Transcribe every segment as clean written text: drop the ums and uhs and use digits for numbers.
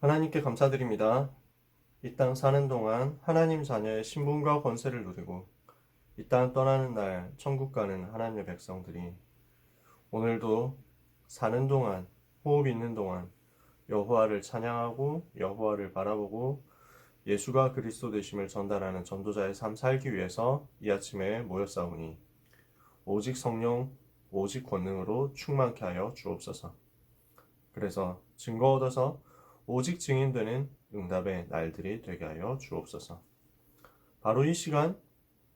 하나님께 감사드립니다. 이 땅 사는 동안 하나님 자녀의 신분과 권세를 누리고 이 땅 떠나는 날 천국 가는 하나님의 백성들이 오늘도 사는 동안 호흡 있는 동안 여호와를 찬양하고 여호와를 바라보고 예수가 그리스도 되심을 전달하는 전도자의 삶 살기 위해서 이 아침에 모였사오니 오직 성령 오직 권능으로 충만케 하여 주옵소서. 그래서 증거 얻어서 오직 증인되는 응답의 날들이 되게 하여 주옵소서. 바로 이 시간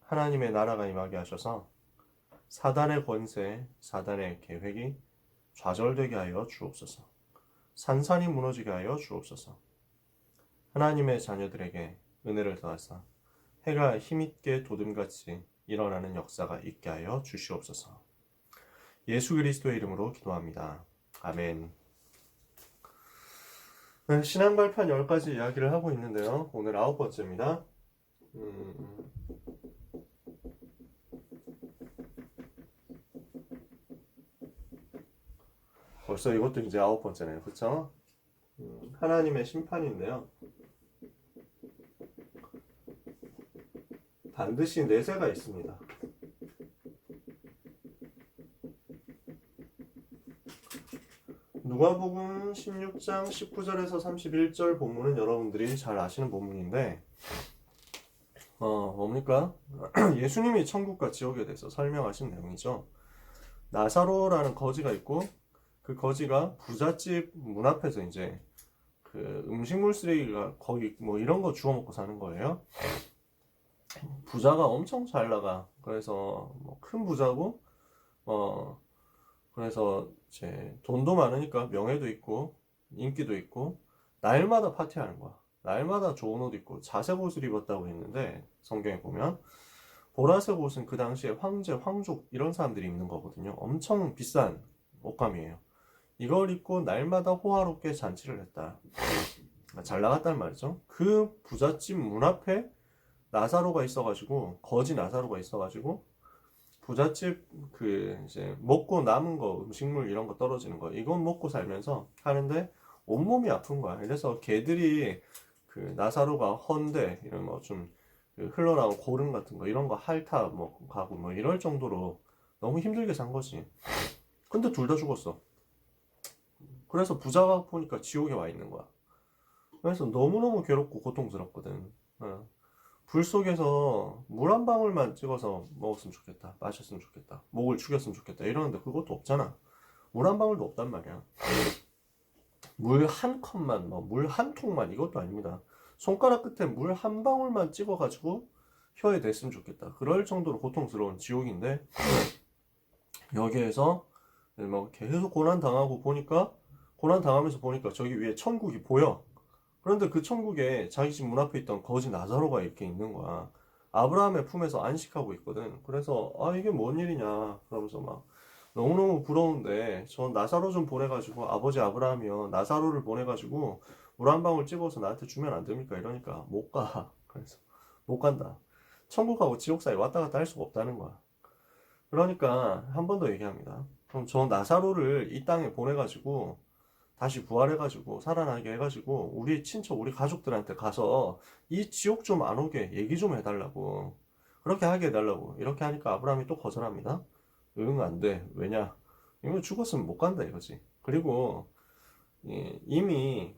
하나님의 나라가 임하게 하셔서 사단의 권세, 사단의 계획이 좌절되게 하여 주옵소서. 산산이 무너지게 하여 주옵소서. 하나님의 자녀들에게 은혜를 더하사 해가 힘있게 도둠같이 일어나는 역사가 있게 하여 주시옵소서. 예수 그리스도의 이름으로 기도합니다. 아멘. 네, 신앙 발판 10가지 이야기를 하고 있는데요. 오늘 9번째입니다. 벌써 이것도 이제 9번째네요. 그쵸? 하나님의 심판인데요. 반드시 내세가 있습니다. 누가복음 16장 19절에서 31절 본문은 여러분들이 잘 아시는 본문인데 뭡니까? 예수님이 천국과 지옥에 대해서 설명하신 내용이죠. 나사로라는 거지가 있고 그 거지가 부잣집 문 앞에서 이제 그 음식물 쓰레기가 거기 뭐 이런 거 주워 먹고 사는 거예요. 부자가 엄청 잘 나가. 그래서 뭐 큰 부자고 그래서 이제 돈도 많으니까 명예도 있고 인기도 있고 날마다 파티하는 거야. 날마다 좋은 옷 입고 자색 옷을 입었다고 했는데 성경에 보면 보라색 옷은 그 당시에 황제, 황족 이런 사람들이 입는 거거든요. 엄청 비싼 옷감이에요. 이걸 입고 날마다 호화롭게 잔치를 했다. 잘 나갔단 말이죠. 그 부잣집 문 앞에 나사로가 있어가지고 거지 나사로가 있어가지고 부잣집 그 이제 먹고 남은 거 음식물 이런 거 떨어지는 거 이건 먹고 살면서 하는데 온몸이 아픈 거야. 그래서 개들이 그 나사로가 헌데 이런 뭐 좀 흘러나온 고름 같은 거 이런 거 핥아 뭐 가고 뭐 이럴 정도로 너무 힘들게 산 거지. 근데 둘 다 죽었어. 그래서 부자가 보니까 지옥에 와 있는 거야. 그래서 너무너무 괴롭고 고통스럽거든. 불 속에서 물 한 방울만 찍어서 먹었으면 좋겠다. 마셨으면 좋겠다. 목을 축였으면 좋겠다. 이러는데 그것도 없잖아. 물 한 방울도 없단 말이야. 물 한 컵만, 물 한 통만 이것도 아닙니다. 손가락 끝에 물 한 방울만 찍어가지고 혀에 댔으면 좋겠다. 그럴 정도로 고통스러운 지옥인데 여기에서 뭐 계속 고난 당하고 보니까 고난 당하면서 보니까 저기 위에 천국이 보여. 그런데 그 천국에 자기 집 문 앞에 있던 거지 나사로가 이렇게 있는 거야. 아브라함의 품에서 안식하고 있거든. 그래서 이게 뭔 일이냐 그러면서 막 너무너무 부러운데 저 나사로 좀 보내가지고 아버지 아브라함이요 나사로를 보내가지고 물 한 방울 찍어서 나한테 주면 안 됩니까? 이러니까 못 가. 그래서 못 간다. 천국하고 지옥 사이 왔다 갔다 할 수가 없다는 거야. 그러니까 한 번 더 얘기합니다. 그럼 저 나사로를 이 땅에 보내가지고 다시 부활해가지고 살아나게 해가지고 우리 친척 우리 가족들한테 가서 이 지옥 좀 안 오게 얘기 좀 해달라고 그렇게 하게 해달라고 이렇게 하니까 아브라함이 또 거절합니다. 응, 안 돼. 왜냐? 이거 죽었으면 못 간다 이거지. 그리고 이미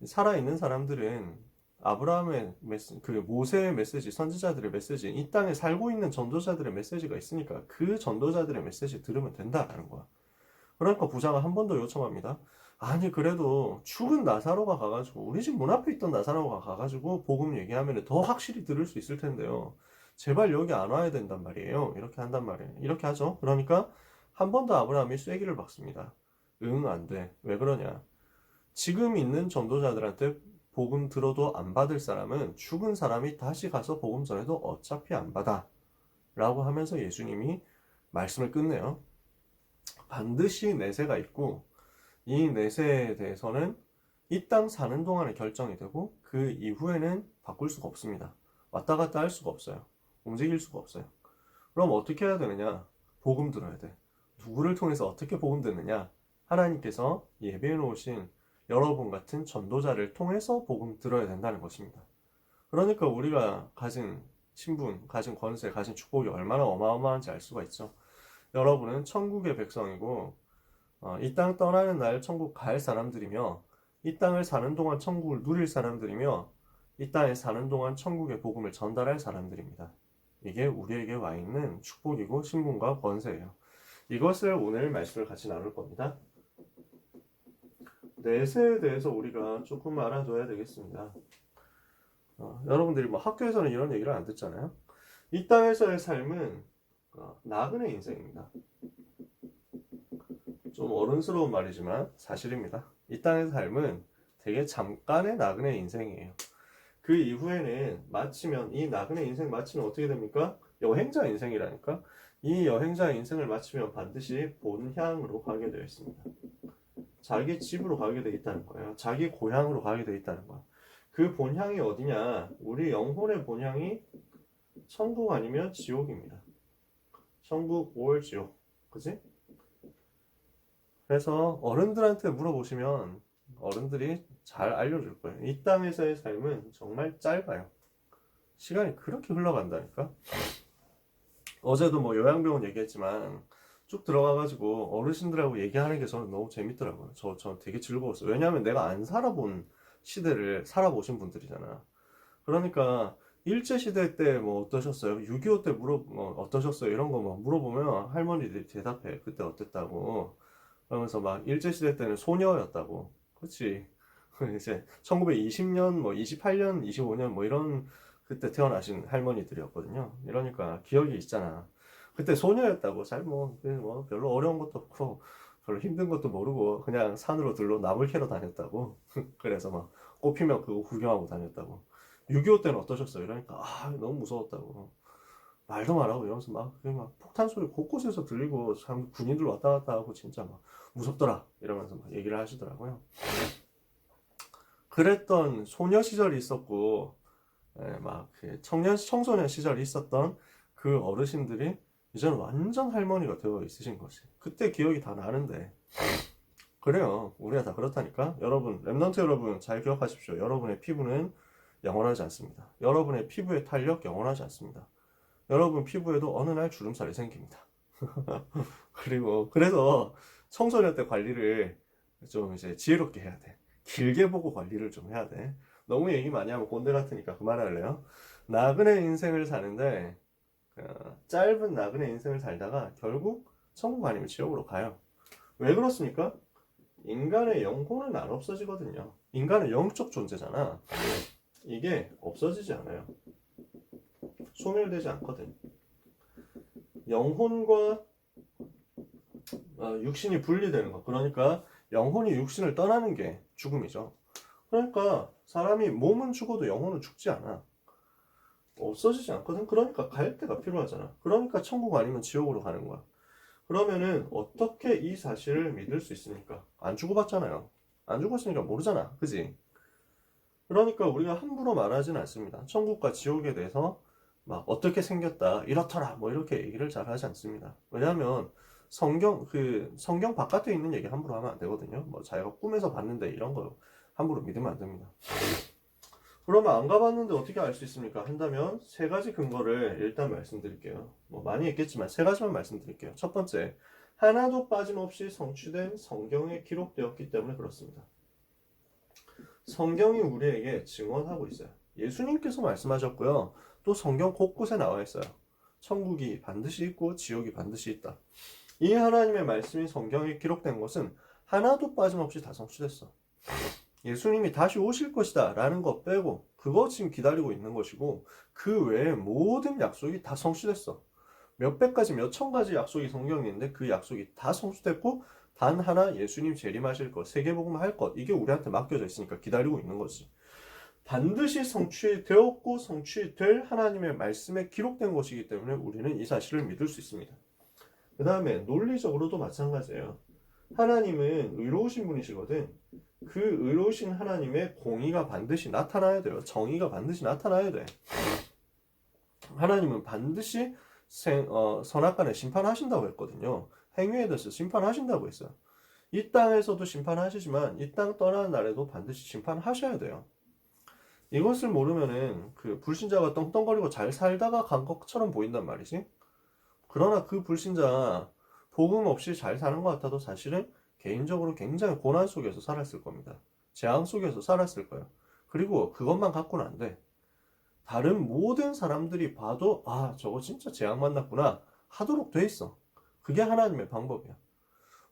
살아있는 사람들은 아브라함의 그 모세의 메시지, 선지자들의 메시지, 이 땅에 살고 있는 전도자들의 메시지가 있으니까 그 전도자들의 메시지 들으면 된다라는 거야. 그러니까 부자가 한 번 더 요청합니다. 아니 그래도 죽은 나사로가 가가지고 우리 집 문 앞에 있던 나사로가 가가지고 복음 얘기하면 더 확실히 들을 수 있을 텐데요. 제발 여기 안 와야 된단 말이에요. 이렇게 한단 말이에요. 이렇게 하죠. 그러니까 한 번 더 아브라함이 쐐기를 박습니다. 응, 안 돼. 왜 그러냐? 지금 있는 전도자들한테 복음 들어도 안 받을 사람은 죽은 사람이 다시 가서 복음 전해도 어차피 안 받아. 라고 하면서 예수님이 말씀을 끝내요. 반드시 내세가 있고 이 내세에 대해서는 이 땅 사는 동안에 결정이 되고 그 이후에는 바꿀 수가 없습니다. 왔다 갔다 할 수가 없어요. 움직일 수가 없어요. 그럼 어떻게 해야 되느냐? 복음 들어야 돼. 누구를 통해서 어떻게 복음 듣느냐? 하나님께서 예비해 놓으신 여러분 같은 전도자를 통해서 복음 들어야 된다는 것입니다. 그러니까 우리가 가진 신분, 가진 권세, 가진 축복이 얼마나 어마어마한지 알 수가 있죠. 여러분은 천국의 백성이고 이 땅 떠나는 날 천국 갈 사람들이며 이 땅을 사는 동안 천국을 누릴 사람들이며 이 땅에 사는 동안 천국의 복음을 전달할 사람들입니다. 이게 우리에게 와 있는 축복이고 신분과 권세예요. 이것을 오늘 말씀을 같이 나눌 겁니다. 내세에 대해서 우리가 조금 알아둬야 되겠습니다. 여러분들이 뭐 학교에서는 이런 얘기를 안 듣잖아요. 이 땅에서의 삶은 나그네 인생입니다. 좀 어른스러운 말이지만 사실입니다. 이 땅의 삶은 되게 잠깐의 나그네 인생이에요. 그 이후에는 마치면 이 나그네 인생 마치면 어떻게 됩니까? 여행자 인생이라니까. 이 여행자 인생을 마치면 반드시 본향으로 가게 되어 있습니다. 자기 집으로 가게 되어 있다는 거예요. 자기 고향으로 가게 되어 있다는 거예요. 그 본향이 어디냐? 우리 영혼의 본향이 천국 아니면 지옥입니다. 천국 or 지옥. 그지? 그래서 어른들한테 물어보시면 어른들이 잘 알려줄 거예요. 이 땅에서의 삶은 정말 짧아요. 시간이 그렇게 흘러간다니까. 어제도 뭐 요양병원 얘기했지만 쭉 들어가가지고 어르신들하고 얘기하는 게 저는 너무 재밌더라고요. 저 되게 즐거웠어요. 왜냐하면 내가 안 살아본 시대를 살아보신 분들이잖아. 그러니까 일제시대 때 뭐 어떠셨어요? 6.25 때 어떠셨어요? 이런 거 뭐 물어보면 할머니들이 대답해. 그때 어땠다고. 그러면서 막 일제시대 때는 소녀였다고. 그렇지. 이제 1920년, 뭐 28년, 25년 뭐 이런 그때 태어나신 할머니들이었거든요. 이러니까 기억이 있잖아. 그때 소녀였다고. 뭐 별로 어려운 것도 없고 별로 힘든 것도 모르고 그냥 산으로 들러 나물 캐러 다녔다고. 그래서 막 꽃피면 그거 구경하고 다녔다고. 6.25 때는 어떠셨어요? 이러니까 너무 무서웠다고. 말도 말하고 이러면서 막 폭탄 소리 곳곳에서 들리고 참 군인들 왔다 갔다 하고 진짜 막 무섭더라 이러면서 막 얘기를 하시더라고요. 그랬던 소녀 시절이 있었고 막 청소년 시절이 있었던 그 어르신들이 이제는 완전 할머니가 되어 있으신 거지. 그때 기억이 다 나는데. 그래요. 우리가 다 그렇다니까. 여러분, 랩넌트 여러분 잘 기억하십시오. 여러분의 피부는 영원하지 않습니다. 여러분의 피부의 탄력 영원하지 않습니다. 여러분 피부에도 어느 날 주름살이 생깁니다. 그리고 그래서 청소년 때 관리를 좀 이제 지혜롭게 해야 돼. 길게 보고 관리를 좀 해야 돼. 너무 얘기 많이 하면 꼰대 같으니까 그만할래요. 나그네 인생을 사는데 짧은 나그네 인생을 살다가 결국 천국 아니면 지옥으로 가요. 왜 그렇습니까? 인간의 영혼은 안 없어지거든요. 인간은 영적 존재잖아. 이게 없어지지 않아요. 소멸되지 않거든. 영혼과 육신이 분리되는 거. 그러니까 영혼이 육신을 떠나는 게 죽음이죠. 그러니까 사람이 몸은 죽어도 영혼은 죽지 않아. 없어지지 않거든. 그러니까 갈 데가 필요하잖아. 그러니까 천국 아니면 지옥으로 가는 거야. 그러면은 어떻게 이 사실을 믿을 수 있습니까? 안 죽어봤잖아요. 안 죽었으니까 모르잖아. 그지? 그러니까 우리가 함부로 말하진 않습니다. 천국과 지옥에 대해서 막 어떻게 생겼다 이렇더라 뭐 이렇게 얘기를 잘 하지 않습니다. 왜냐하면 성경 바깥에 있는 얘기 함부로 하면 안 되거든요. 뭐 자기가 꿈에서 봤는데 이런 거 함부로 믿으면 안 됩니다. 그러면 안 가봤는데 어떻게 알 수 있습니까? 한다면 세 가지 근거를 일단 말씀드릴게요. 뭐 많이 했겠지만 세 가지만 말씀드릴게요. 첫 번째, 하나도 빠짐없이 성취된 성경에 기록되었기 때문에 그렇습니다. 성경이 우리에게 증언하고 있어요. 예수님께서 말씀하셨고요. 또 성경 곳곳에 나와 있어요. 천국이 반드시 있고 지옥이 반드시 있다. 이 하나님의 말씀이 성경에 기록된 것은 하나도 빠짐없이 다 성취됐어. 예수님이 다시 오실 것이다 라는 거 빼고 그거 지금 기다리고 있는 것이고 그 외에 모든 약속이 다 성취됐어. 몇백 가지 몇천 가지 약속이 성경에 있는데 그 약속이 다 성취됐고 단 하나 예수님 재림하실 것, 세계복음 할 것, 이게 우리한테 맡겨져 있으니까 기다리고 있는 거지. 반드시 성취되었고 성취될 하나님의 말씀에 기록된 것이기 때문에 우리는 이 사실을 믿을 수 있습니다. 그 다음에 논리적으로도 마찬가지예요. 하나님은 의로우신 분이시거든. 그 의로우신 하나님의 공의가 반드시 나타나야 돼요. 정의가 반드시 나타나야 돼. 하나님은 반드시 선악간에 심판하신다고 했거든요. 행위에 대해서 심판하신다고 했어요. 이 땅에서도 심판하시지만 이 땅 떠나는 날에도 반드시 심판하셔야 돼요. 이것을 모르면은 그 불신자가 떵떵거리고 잘 살다가 간 것처럼 보인단 말이지. 그러나 그 불신자 복음 없이 잘 사는 것 같아도 사실은 개인적으로 굉장히 고난 속에서 살았을 겁니다. 재앙 속에서 살았을 거예요. 그리고 그것만 갖고는 안 돼. 다른 모든 사람들이 봐도 아 저거 진짜 재앙 만났구나 하도록 돼 있어. 그게 하나님의 방법이야.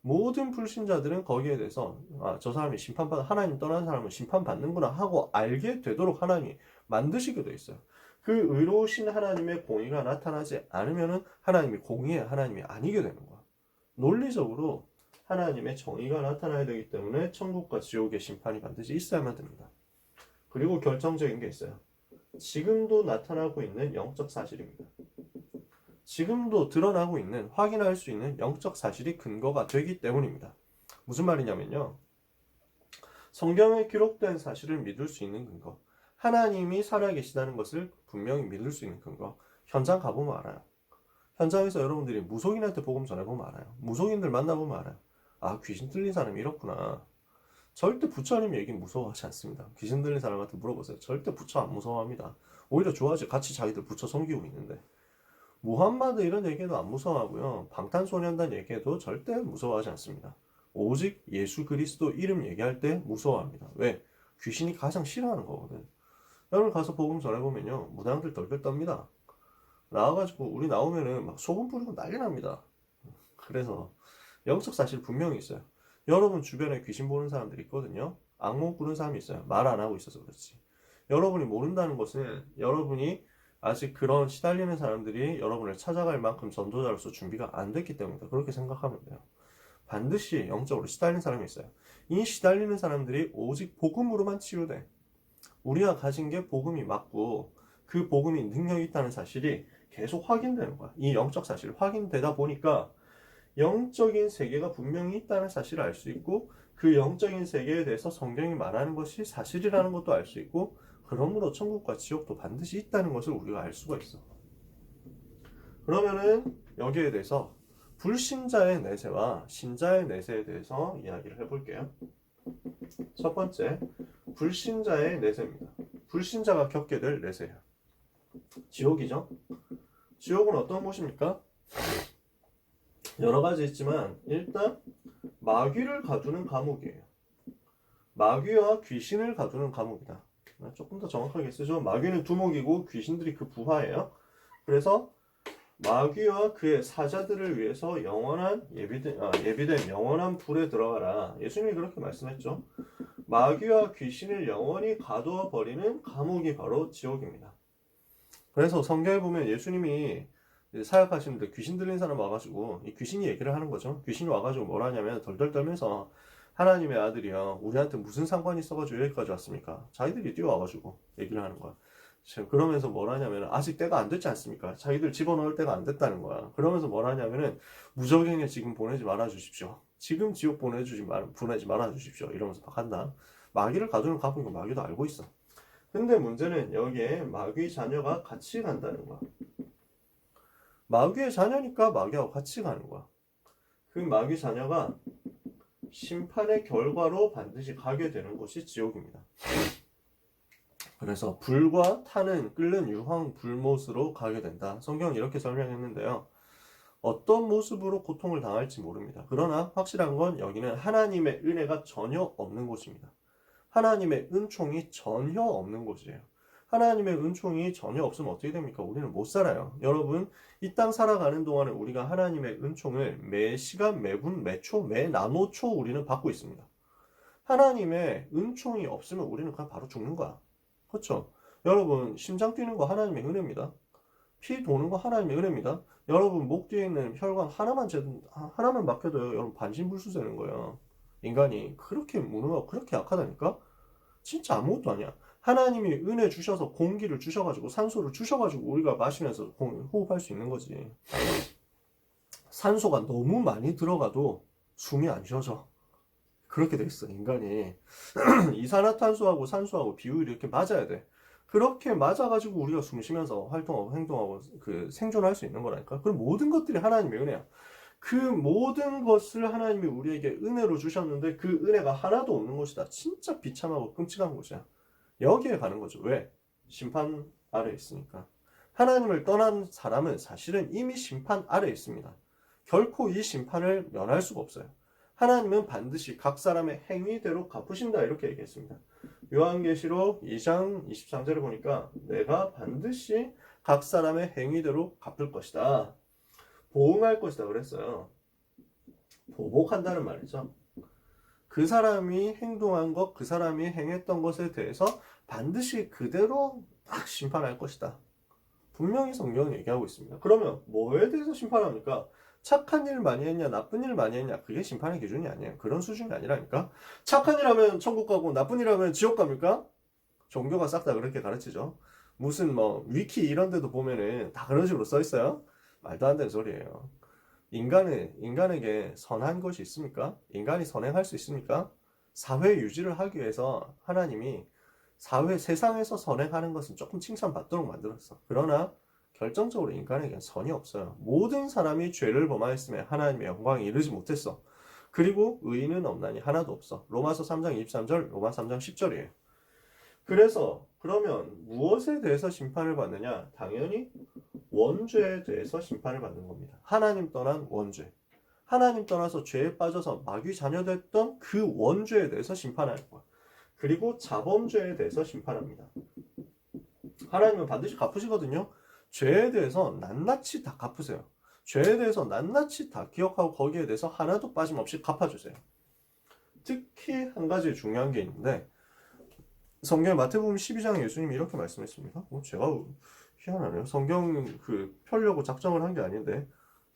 모든 불신자들은 거기에 대해서 아, 저 사람이 하나님 떠난 사람은 심판받는구나 하고 알게 되도록 하나님이 만드시게 돼 있어요. 그 의로우신 하나님의 공의가 나타나지 않으면은 하나님이 공의의 하나님이 아니게 되는 거야. 논리적으로 하나님의 정의가 나타나야 되기 때문에 천국과 지옥의 심판이 반드시 있어야만 됩니다. 그리고 결정적인 게 있어요. 지금도 나타나고 있는 영적 사실입니다. 지금도 드러나고 있는, 확인할 수 있는 영적 사실이 근거가 되기 때문입니다. 무슨 말이냐면요. 성경에 기록된 사실을 믿을 수 있는 근거, 하나님이 살아계시다는 것을 분명히 믿을 수 있는 근거, 현장 가보면 알아요. 현장에서 여러분들이 무속인한테 복음 전해보면 알아요. 무속인들 만나보면 알아요. 아, 귀신 들린 사람이 이렇구나. 절대 부처님 얘기 무서워하지 않습니다. 귀신 들린 사람한테 물어보세요. 절대 부처 안 무서워합니다. 오히려 좋아하지. 같이 자기들 부처 섬기고 있는데. 무함마드 이런 얘기도 안 무서워하고요. 방탄소년단 얘기도 절대 무서워하지 않습니다. 오직 예수 그리스도 이름 얘기할 때 무서워합니다. 왜? 귀신이 가장 싫어하는 거거든. 여러분 가서 복음 전해보면요. 무당들 덜덜 떱니다. 나와가지고 우리 나오면은 막 소금 뿌리고 난리 납니다. 그래서 영적 사실 분명히 있어요. 여러분 주변에 귀신 보는 사람들이 있거든요. 악몽 꾸는 사람이 있어요. 말 안 하고 있어서 그렇지. 여러분이 모른다는 것은 여러분이 아직 그런 시달리는 사람들이 여러분을 찾아갈 만큼 전도자로서 준비가 안 됐기 때문이다. 그렇게 생각하면 돼요. 반드시 영적으로 시달리는 사람이 있어요. 이 시달리는 사람들이 오직 복음으로만 치유돼. 우리가 가진 게 복음이 맞고 그 복음이 능력이 있다는 사실이 계속 확인되는 거야. 이 영적 사실이 확인되다 보니까 영적인 세계가 분명히 있다는 사실을 알 수 있고 그 영적인 세계에 대해서 성경이 말하는 것이 사실이라는 것도 알 수 있고 그러므로 천국과 지옥도 반드시 있다는 것을 우리가 알 수가 있어. 그러면은 여기에 대해서 불신자의 내세와 신자의 내세에 대해서 이야기를 해볼게요. 첫 번째, 불신자의 내세입니다. 불신자가 겪게 될 내세예요. 지옥이죠. 지옥은 어떤 곳입니까? 여러 가지 있지만 일단 마귀를 가두는 감옥이에요. 마귀와 귀신을 가두는 감옥이다. 조금 더 정확하게 쓰죠. 마귀는 두목이고 귀신들이 그 부하예요. 그래서 마귀와 그의 사자들을 위해서 영원한 예비된 영원한 불에 들어가라. 예수님이 그렇게 말씀했죠. 마귀와 귀신을 영원히 가두어 버리는 감옥이 바로 지옥입니다. 그래서 성경에 보면 예수님이 사역하시는데 귀신 들린 사람 와가지고 이 귀신이 얘기를 하는 거죠. 귀신이 와가지고 뭘 하냐면 덜덜 떨면서 하나님의 아들이요 우리한테 무슨 상관이 있어가지고 여기까지 왔습니까? 자기들이 뛰어와가지고 얘기를 하는 거야. 그러면서 뭘 하냐면 아직 때가 안 됐지 않습니까? 자기들 집어넣을 때가 안 됐다는 거야. 그러면서 뭘 하냐면은 무적행에 지금 보내지 말아 주십시오. 지금 지옥 보내지 말아 주십시오. 이러면서 막 한다. 마귀를 가두는 감옥인 거 마귀도 알고 있어. 근데 문제는 여기에 마귀 자녀가 같이 간다는 거야. 마귀의 자녀니까 마귀하고 같이 가는 거야. 그 마귀 자녀가 심판의 결과로 반드시 가게 되는 곳이 지옥입니다. 그래서 불과 타는 끓는 유황 불못으로 가게 된다. 성경은 이렇게 설명했는데요. 어떤 모습으로 고통을 당할지 모릅니다. 그러나 확실한 건 여기는 하나님의 은혜가 전혀 없는 곳입니다. 하나님의 은총이 전혀 없는 곳이에요. 하나님의 은총이 전혀 없으면 어떻게 됩니까? 우리는 못 살아요. 여러분, 이 땅 살아가는 동안에 우리가 하나님의 은총을 매 시간, 매 분, 매 초, 매 나노초 우리는 받고 있습니다. 하나님의 은총이 없으면 우리는 그냥 바로 죽는 거야. 그렇죠? 여러분, 심장 뛰는 거 하나님의 은혜입니다. 피 도는 거 하나님의 은혜입니다. 여러분, 목 뒤에 있는 혈관 하나만 막혀도요, 여러분 반신불수 되는 거예요. 인간이 그렇게 무능하고 그렇게 약하다니까? 진짜 아무것도 아니야. 하나님이 은혜 주셔서 공기를 주셔가지고 산소를 주셔가지고 우리가 마시면서 호흡할 수 있는 거지. 산소가 너무 많이 들어가도 숨이 안 쉬어져. 그렇게 돼 있어 인간이. 이산화탄소하고 산소하고 비율이 이렇게 맞아야 돼. 그렇게 맞아가지고 우리가 숨 쉬면서 활동하고 행동하고 그 생존할 수 있는 거라니까. 그럼 모든 것들이 하나님의 은혜야. 그 모든 것을 하나님이 우리에게 은혜로 주셨는데 그 은혜가 하나도 없는 것이다. 진짜 비참하고 끔찍한 것이야. 여기에 가는 거죠. 왜? 심판 아래 있으니까. 하나님을 떠난 사람은 사실은 이미 심판 아래 있습니다. 결코 이 심판을 면할 수가 없어요. 하나님은 반드시 각 사람의 행위대로 갚으신다 이렇게 얘기했습니다. 요한계시록 2장 23절을 보니까 내가 반드시 각 사람의 행위대로 갚을 것이다. 보응할 것이다 그랬어요. 보복한다는 말이죠. 그 사람이 행동한 것, 그 사람이 행했던 것에 대해서 반드시 그대로 딱 심판할 것이다. 분명히 성경은 얘기하고 있습니다. 그러면 뭐에 대해서 심판합니까? 착한 일 많이 했냐, 나쁜 일 많이 했냐, 그게 심판의 기준이 아니에요. 그런 수준이 아니라니까. 착한 일 하면 천국 가고 나쁜 일 하면 지옥 갑니까? 종교가 싹 다 그렇게 가르치죠. 무슨 뭐 위키 이런 데도 보면은 다 그런 식으로 써 있어요. 말도 안 되는 소리예요. 인간에게 선한 것이 있습니까? 인간이 선행할 수 있습니까? 사회 유지를 하기 위해서 하나님이 세상에서 선행하는 것은 조금 칭찬받도록 만들었어. 그러나 결정적으로 인간에게는 선이 없어요. 모든 사람이 죄를 범하였음에 하나님의 영광에 이르지 못했어. 그리고 의인은 없나니 하나도 없어. 로마서 3장 23절, 로마 3장 10절이에요. 그래서 그러면 무엇에 대해서 심판을 받느냐? 당연히 원죄에 대해서 심판을 받는 겁니다. 하나님 떠난 원죄. 하나님 떠나서 죄에 빠져서 마귀 자녀됐던 그 원죄에 대해서 심판하는 거야. 그리고 자범죄에 대해서 심판합니다. 하나님은 반드시 갚으시거든요. 죄에 대해서 낱낱이 다 갚으세요. 죄에 대해서 낱낱이 다 기억하고 거기에 대해서 하나도 빠짐없이 갚아주세요. 특히 한 가지 중요한 게 있는데 성경 마태복음 12장에 예수님이 이렇게 말씀했습니다. 제가 희한하네요. 성경 펴려고 작정을 한 게 아닌데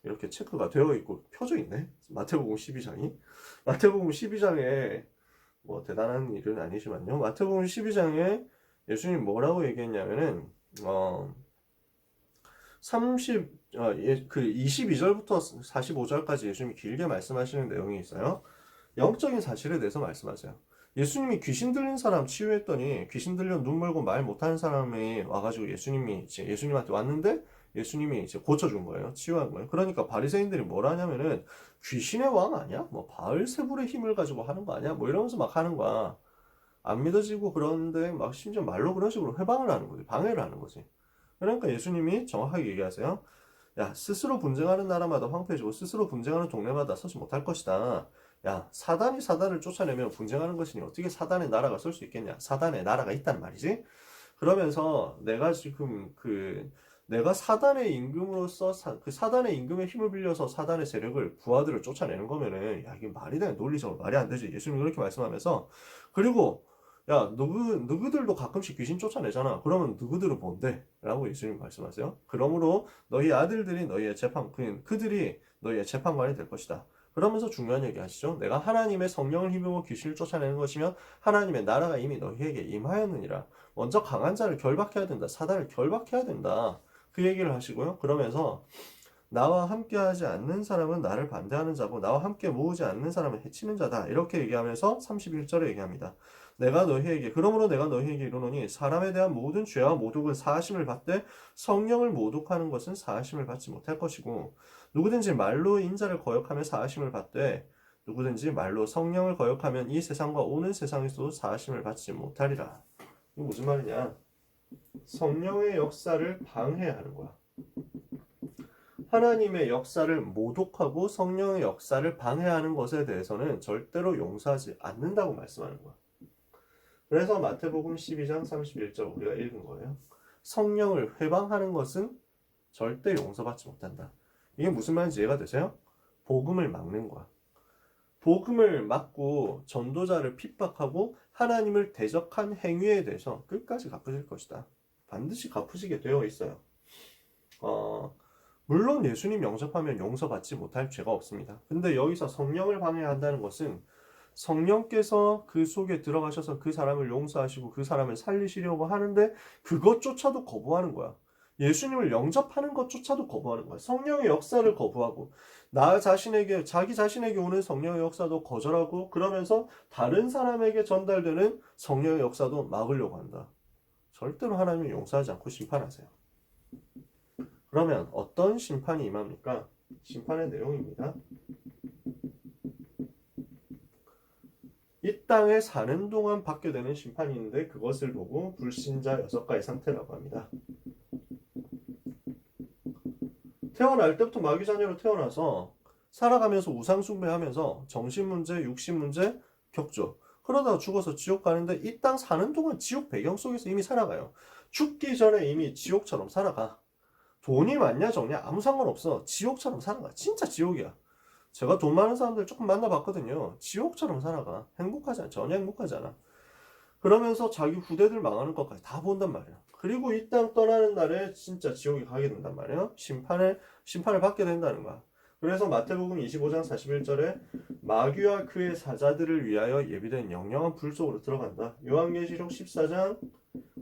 이렇게 체크가 되어 있고 펴져 있네. 마태복음 12장이. 마태복음 12장에 뭐 대단한 일은 아니지만요. 마태복음 12장에 예수님 뭐라고 얘기했냐면은 22절부터 45절까지 예수님이 길게 말씀하시는 내용이 있어요. 영적인 사실에 대해서 말씀하세요. 예수님이 귀신 들린 사람 치유했더니 귀신 들려 눈 멀고 말 못하는 사람이 와가지고 예수님한테 왔는데 예수님이 이제 고쳐준 거예요. 치유한 거예요. 그러니까 바리새인들이 뭐라 하냐면은 귀신의 왕 아니야? 뭐 바알세불의 힘을 가지고 하는 거 아니야? 뭐 이러면서 막 하는 거야. 안 믿어지고 그러는데 막 심지어 말로 그런 식으로 회방을 하는 거지. 방해를 하는 거지. 그러니까 예수님이 정확하게 얘기하세요. 야, 스스로 분쟁하는 나라마다 황폐해지고 스스로 분쟁하는 동네마다 서지 못할 것이다. 야, 사단이 사단을 쫓아내면 분쟁하는 것이니 어떻게 사단의 나라가 설 수 있겠냐? 사단의 나라가 있단 말이지. 그러면서 내가 사단의 임금으로서 그 사단의 임금의 힘을 빌려서 사단의 세력을 부하들을 쫓아내는 거면은 야, 이게 말이 돼. 논리적으로 말이 안 되지. 예수님이 그렇게 말씀하면서 그리고 야, 누구들도 가끔씩 귀신 쫓아내잖아. 그러면 누구들은 뭔데? 라고 예수님 말씀하세요. 그러므로 너희 아들들이 그들이 너희의 재판관이 될 것이다. 그러면서 중요한 얘기 하시죠. 내가 하나님의 성령을 힘입어 귀신을 쫓아내는 것이면 하나님의 나라가 이미 너희에게 임하였느니라. 먼저 강한 자를 결박해야 된다. 사단을 결박해야 된다. 그 얘기를 하시고요. 그러면서 나와 함께하지 않는 사람은 나를 반대하는 자고 나와 함께 모으지 않는 사람은 해치는 자다. 이렇게 얘기하면서 31절에 얘기합니다. 그러므로 내가 너희에게 이르노니 사람에 대한 모든 죄와 모독은 사하심을 받되 성령을 모독하는 것은 사하심을 받지 못할 것이고 누구든지 말로 인자를 거역하며 사하심을 받되 누구든지 말로 성령을 거역하면 이 세상과 오는 세상에서도 사하심을 받지 못하리라. 이게 무슨 말이냐? 성령의 역사를 방해하는 거야. 하나님의 역사를 모독하고 성령의 역사를 방해하는 것에 대해서는 절대로 용서하지 않는다고 말씀하는 거야. 그래서 마태복음 12장 31절 우리가 읽은 거예요. 성령을 회방하는 것은 절대 용서받지 못한다. 이게 무슨 말인지 이해가 되세요? 복음을 막는 거야. 복음을 막고 전도자를 핍박하고 하나님을 대적한 행위에 대해서 끝까지 갚으실 것이다. 반드시 갚으시게 되어 있어요. 물론 예수님 영접하면 용서받지 못할 죄가 없습니다. 근데 여기서 성령을 방해한다는 것은 성령께서 그 속에 들어가셔서 그 사람을 용서하시고 그 사람을 살리시려고 하는데 그것조차도 거부하는 거야. 예수님을 영접하는 것조차도 거부하는 거야. 성령의 역사를 거부하고 자기 자신에게 오는 성령의 역사도 거절하고 그러면서 다른 사람에게 전달되는 성령의 역사도 막으려고 한다. 절대로 하나님을 용서하지 않고 심판하세요. 그러면 어떤 심판이 임합니까? 심판의 내용입니다. 이 땅에 사는 동안 받게 되는 심판이 있는데 그것을 보고 불신자 6가지 상태라고 합니다. 태어날 때부터 마귀 자녀로 태어나서 살아가면서 우상 숭배하면서 정신 문제, 육신 문제 겪죠. 그러다가 죽어서 지옥 가는데 이 땅 사는 동안 지옥 배경 속에서 이미 살아가요. 죽기 전에 이미 지옥처럼 살아가. 돈이 많냐 적냐 아무 상관없어. 지옥처럼 살아가. 진짜 지옥이야. 제가 돈 많은 사람들 조금 만나봤거든요. 지옥처럼 살아가. 행복하지 않아. 전혀 행복하지 않아. 그러면서 자기 후대들 망하는 것까지 다 본단 말이야. 그리고 이 땅 떠나는 날에 진짜 지옥에 가게 된단 말이야. 심판을 받게 된다는 거야. 그래서 마태복음 25장 41절에 마귀와 그의 사자들을 위하여 예비된 영영한 불 속으로 들어간다. 요한계시록 14장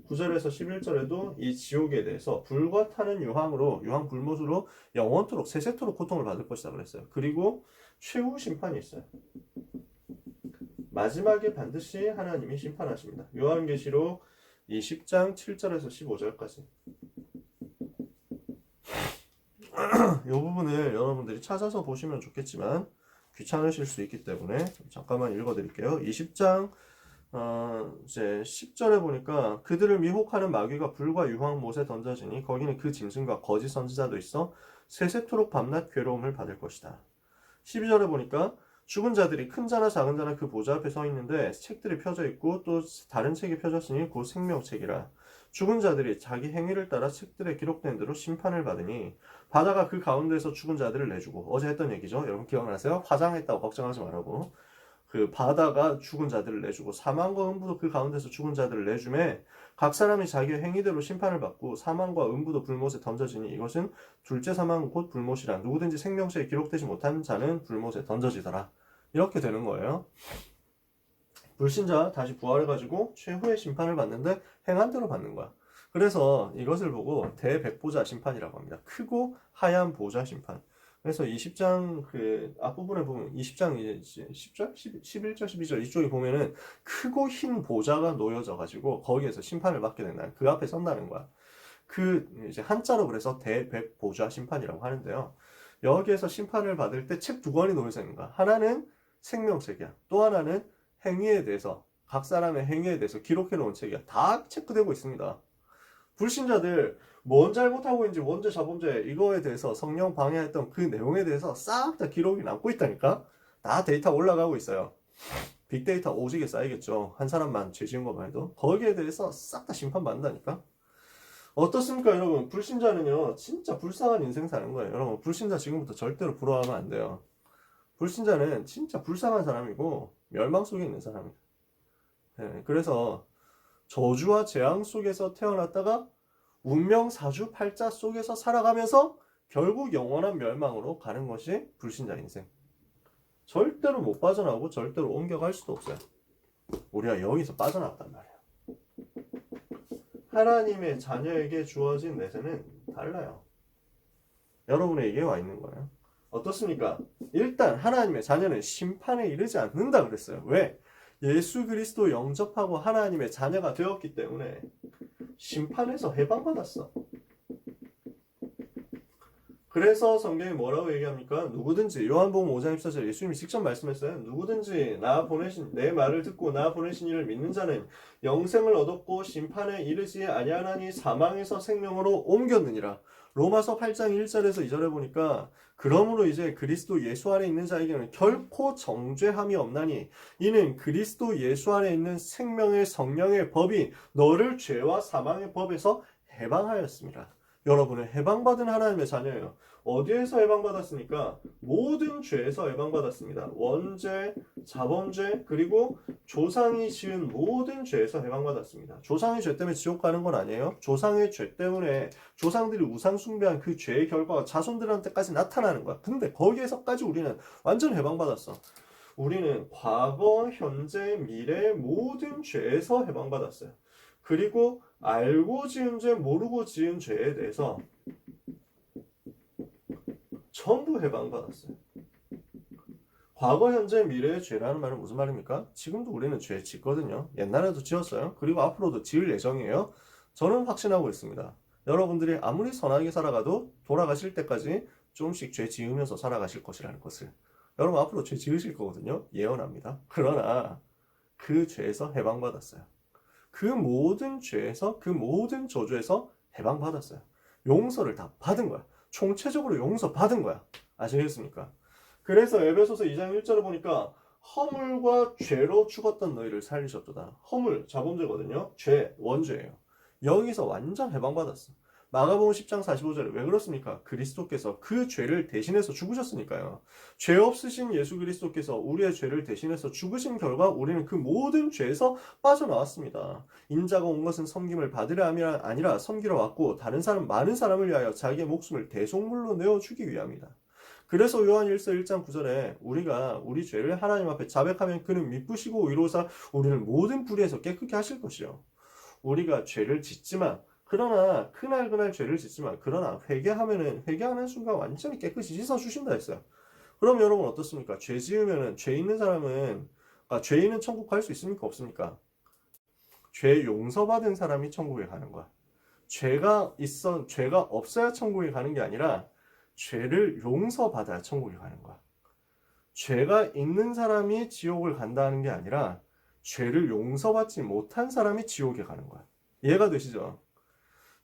9절에서 11절에도 이 지옥에 대해서 불과 타는 유황 불못으로 영원토록 세세토록 고통을 받을 것이다 그랬어요. 그리고 최후 심판이 있어요. 마지막에 반드시 하나님이 심판하십니다. 요한계시록 20장 7절에서 15절까지. 이 부분을 여러분들이 찾아서 보시면 좋겠지만 귀찮으실 수 있기 때문에 잠깐만 읽어드릴게요. 20장 이제 10절에 보니까 그들을 미혹하는 마귀가 불과 유황 못에 던져지니 거기는 그 짐승과 거짓 선지자도 있어 세세토록 밤낮 괴로움을 받을 것이다. 12절에 보니까 죽은 자들이 큰 자나 작은 자나 그 보좌 앞에 서 있는데 책들이 펴져 있고 또 다른 책이 펴졌으니 곧 생명책이라. 죽은 자들이 자기 행위를 따라 책들에 기록된 대로 심판을 받으니 바다가 그 가운데서 죽은 자들을 내주고, 어제 했던 얘기죠. 여러분 기억나세요? 화장했다고 걱정하지 말라고. 그 바다가 죽은 자들을 내주고 사망과 음부도 그 가운데서 죽은 자들을 내주매 각 사람이 자기의 행위대로 심판을 받고 사망과 음부도 불못에 던져지니 이것은 둘째 사망 곧 불못이라. 누구든지 생명책에 기록되지 못한 자는 불못에 던져지더라. 이렇게 되는 거예요. 불신자 다시 부활해가지고 최후의 심판을 받는데 행한 대로 받는 거야. 그래서 이것을 보고 대백보자 심판이라고 합니다. 크고 하얀 보좌 심판. 그래서 20장 그 앞부분에 보면 20장 이제 10절, 11절, 12절 이쪽에 보면은 크고 흰 보좌가 놓여져 가지고 거기에서 심판을 받게 된다. 그 앞에 선다는 거야. 그 이제 한자로 그래서 대백보좌 심판이라고 하는데요. 여기에서 심판을 받을 때 책 2권이 놓여져 있는 거야. 하나는 생명책이야. 또 하나는 행위에 대해서 각 사람의 행위에 대해서 기록해 놓은 책이야. 다 체크되고 있습니다. 불신자들 뭔 잘못하고 있는지 원죄 자범죄 이거에 대해서 성령 방해했던 그 내용에 대해서 싹 다 기록이 남고 있다니까. 다 데이터 올라가고 있어요. 빅데이터 오지게 쌓이겠죠. 한 사람만 죄 지은 것만 해도. 거기에 대해서 싹 다 심판받는다니까. 어떻습니까 여러분? 불신자는요 진짜 불쌍한 인생 사는 거예요. 여러분 불신자 지금부터 절대로 부러워하면 안 돼요. 불신자는 진짜 불쌍한 사람이고 멸망 속에 있는 사람이에요. 네, 그래서 저주와 재앙 속에서 태어났다가 운명 사주 팔자 속에서 살아가면서 결국 영원한 멸망으로 가는 것이 불신자 인생. 절대로 못 빠져나오고 절대로 옮겨갈 수도 없어요. 우리가 여기서 빠져나왔단 말이에요. 하나님의 자녀에게 주어진 내세는 달라요. 여러분에게 와 있는 거예요. 어떻습니까? 일단 하나님의 자녀는 심판에 이르지 않는다 그랬어요. 왜? 예수 그리스도 영접하고 하나님의 자녀가 되었기 때문에 심판에서 해방받았어. 그래서 성경이 뭐라고 얘기합니까? 누구든지 요한복음 5장 24절 예수님이 직접 말씀했어요. 누구든지 나 보내신 내 말을 듣고 나 보내신 이를 믿는 자는 영생을 얻었고 심판에 이르지 아니하나니 사망에서 생명으로 옮겼느니라. 로마서 8장 1절에서 2절에 보니까 그러므로 이제 그리스도 예수 안에 있는 자에게는 결코 정죄함이 없나니 이는 그리스도 예수 안에 있는 생명의 성령의 법이 너를 죄와 사망의 법에서 해방하였습니다. 여러분은 해방받은 하나님의 자녀예요. 어디에서 해방받았습니까? 모든 죄에서 해방받았습니다. 원죄, 자범죄, 그리고 조상이 지은 모든 죄에서 해방받았습니다. 조상의 죄 때문에 지옥 가는 건 아니에요. 조상의 죄 때문에 조상들이 우상 숭배한 그 죄의 결과가 자손들한테까지 나타나는 거야. 근데 거기에서까지 우리는 완전 해방받았어. 우리는 과거, 현재, 미래 모든 죄에서 해방받았어요. 그리고 알고 지은 죄, 모르고 지은 죄에 대해서 전부 해방받았어요. 과거, 현재, 미래의 죄라는 말은 무슨 말입니까? 지금도 우리는 죄 짓거든요. 옛날에도 지었어요. 그리고 앞으로도 지을 예정이에요. 저는 확신하고 있습니다. 여러분들이 아무리 선하게 살아가도 돌아가실 때까지 조금씩 죄 지으면서 살아가실 것이라는 것을. 여러분 앞으로 죄 지으실 거거든요. 예언합니다. 그러나 그 죄에서 해방받았어요. 그 모든 죄에서, 그 모든 저주에서 해방받았어요. 용서를 다 받은 거야. 총체적으로 용서받은 거야. 아시겠습니까? 그래서 에베소서 2장 1절을 보니까 허물과 죄로 죽었던 너희를 살리셨도다. 허물, 자범죄거든요. 죄, 원죄예요. 여기서 완전 해방받았어. 마가복음 10장 45절에 왜 그렇습니까? 그리스도께서 그 죄를 대신해서 죽으셨으니까요. 죄 없으신 예수 그리스도께서 우리의 죄를 대신해서 죽으신 결과 우리는 그 모든 죄에서 빠져나왔습니다. 인자가 온 것은 섬김을 받으려 함이 아니라 섬기러 왔고 많은 사람을 위하여 자기의 목숨을 대속물로 내어주기 위함이다. 그래서 요한 1서 1장 9절에 우리가 우리 죄를 하나님 앞에 자백하면 그는 미쁘시고 의로우사 우리를 모든 불의에서 깨끗게 하실 것이요. 우리가 죄를 짓지만 그러나 그날 죄를 짓지만 그러나 회개하는 순간 완전히 깨끗이 씻어주신다 했어요. 그럼 여러분 어떻습니까? 죄 지으면은 죄 있는 사람은 죄 있는 천국 갈 수 있습니까? 없습니까? 죄 용서받은 사람이 천국에 가는 거야. 죄가 없어야 천국에 가는 게 아니라 죄를 용서받아야 천국에 가는 거야. 죄가 있는 사람이 지옥을 간다는 게 아니라 죄를 용서받지 못한 사람이 지옥에 가는 거야. 이해가 되시죠?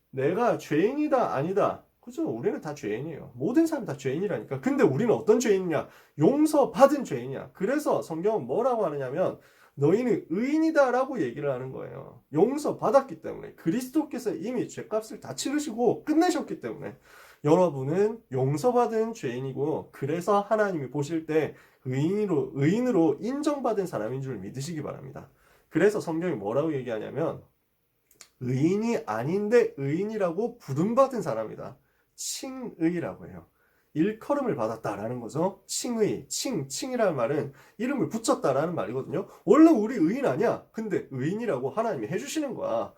내가 죄인이다 아니다. 그죠? 우리는 다 죄인이에요. 모든 사람이 다 죄인이라니까. 근데 우리는 어떤 죄인이냐? 용서받은 죄인이야. 그래서 성경은 뭐라고 하느냐면 너희는 의인이다라고 얘기를 하는 거예요. 용서받았기 때문에. 그리스도께서 이미 죄값을 다 치르시고 끝내셨기 때문에 여러분은 용서받은 죄인이고 그래서 하나님이 보실 때 의인으로 인정받은 사람인 줄 믿으시기 바랍니다. 그래서 성경이 뭐라고 얘기하냐면 의인이 아닌데 의인이라고 부름받은 사람이다. 칭의라고 해요. 일컬음을 받았다라는 거죠. 칭이라는 말은 이름을 붙였다라는 말이거든요. 원래 우리 의인 아니야. 근데 의인이라고 하나님이 해주시는 거야.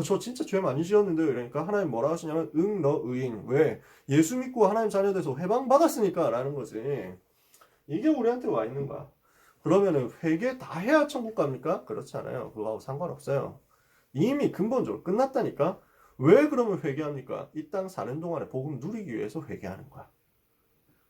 저 진짜 죄 많이 지었는데 그러니까 하나님 뭐라 하시냐면 너 의인. 왜? 예수 믿고 하나님 자녀 돼서 해방받았으니까 라는 거지. 이게 우리한테 와 있는 거야. 그러면은 회개 다 해야 천국 갑니까? 그렇지 않아요. 그거하고 상관없어요. 이미 근본적으로 끝났다니까? 왜 그러면 회개합니까? 이 땅 사는 동안에 복음 누리기 위해서 회개하는 거야.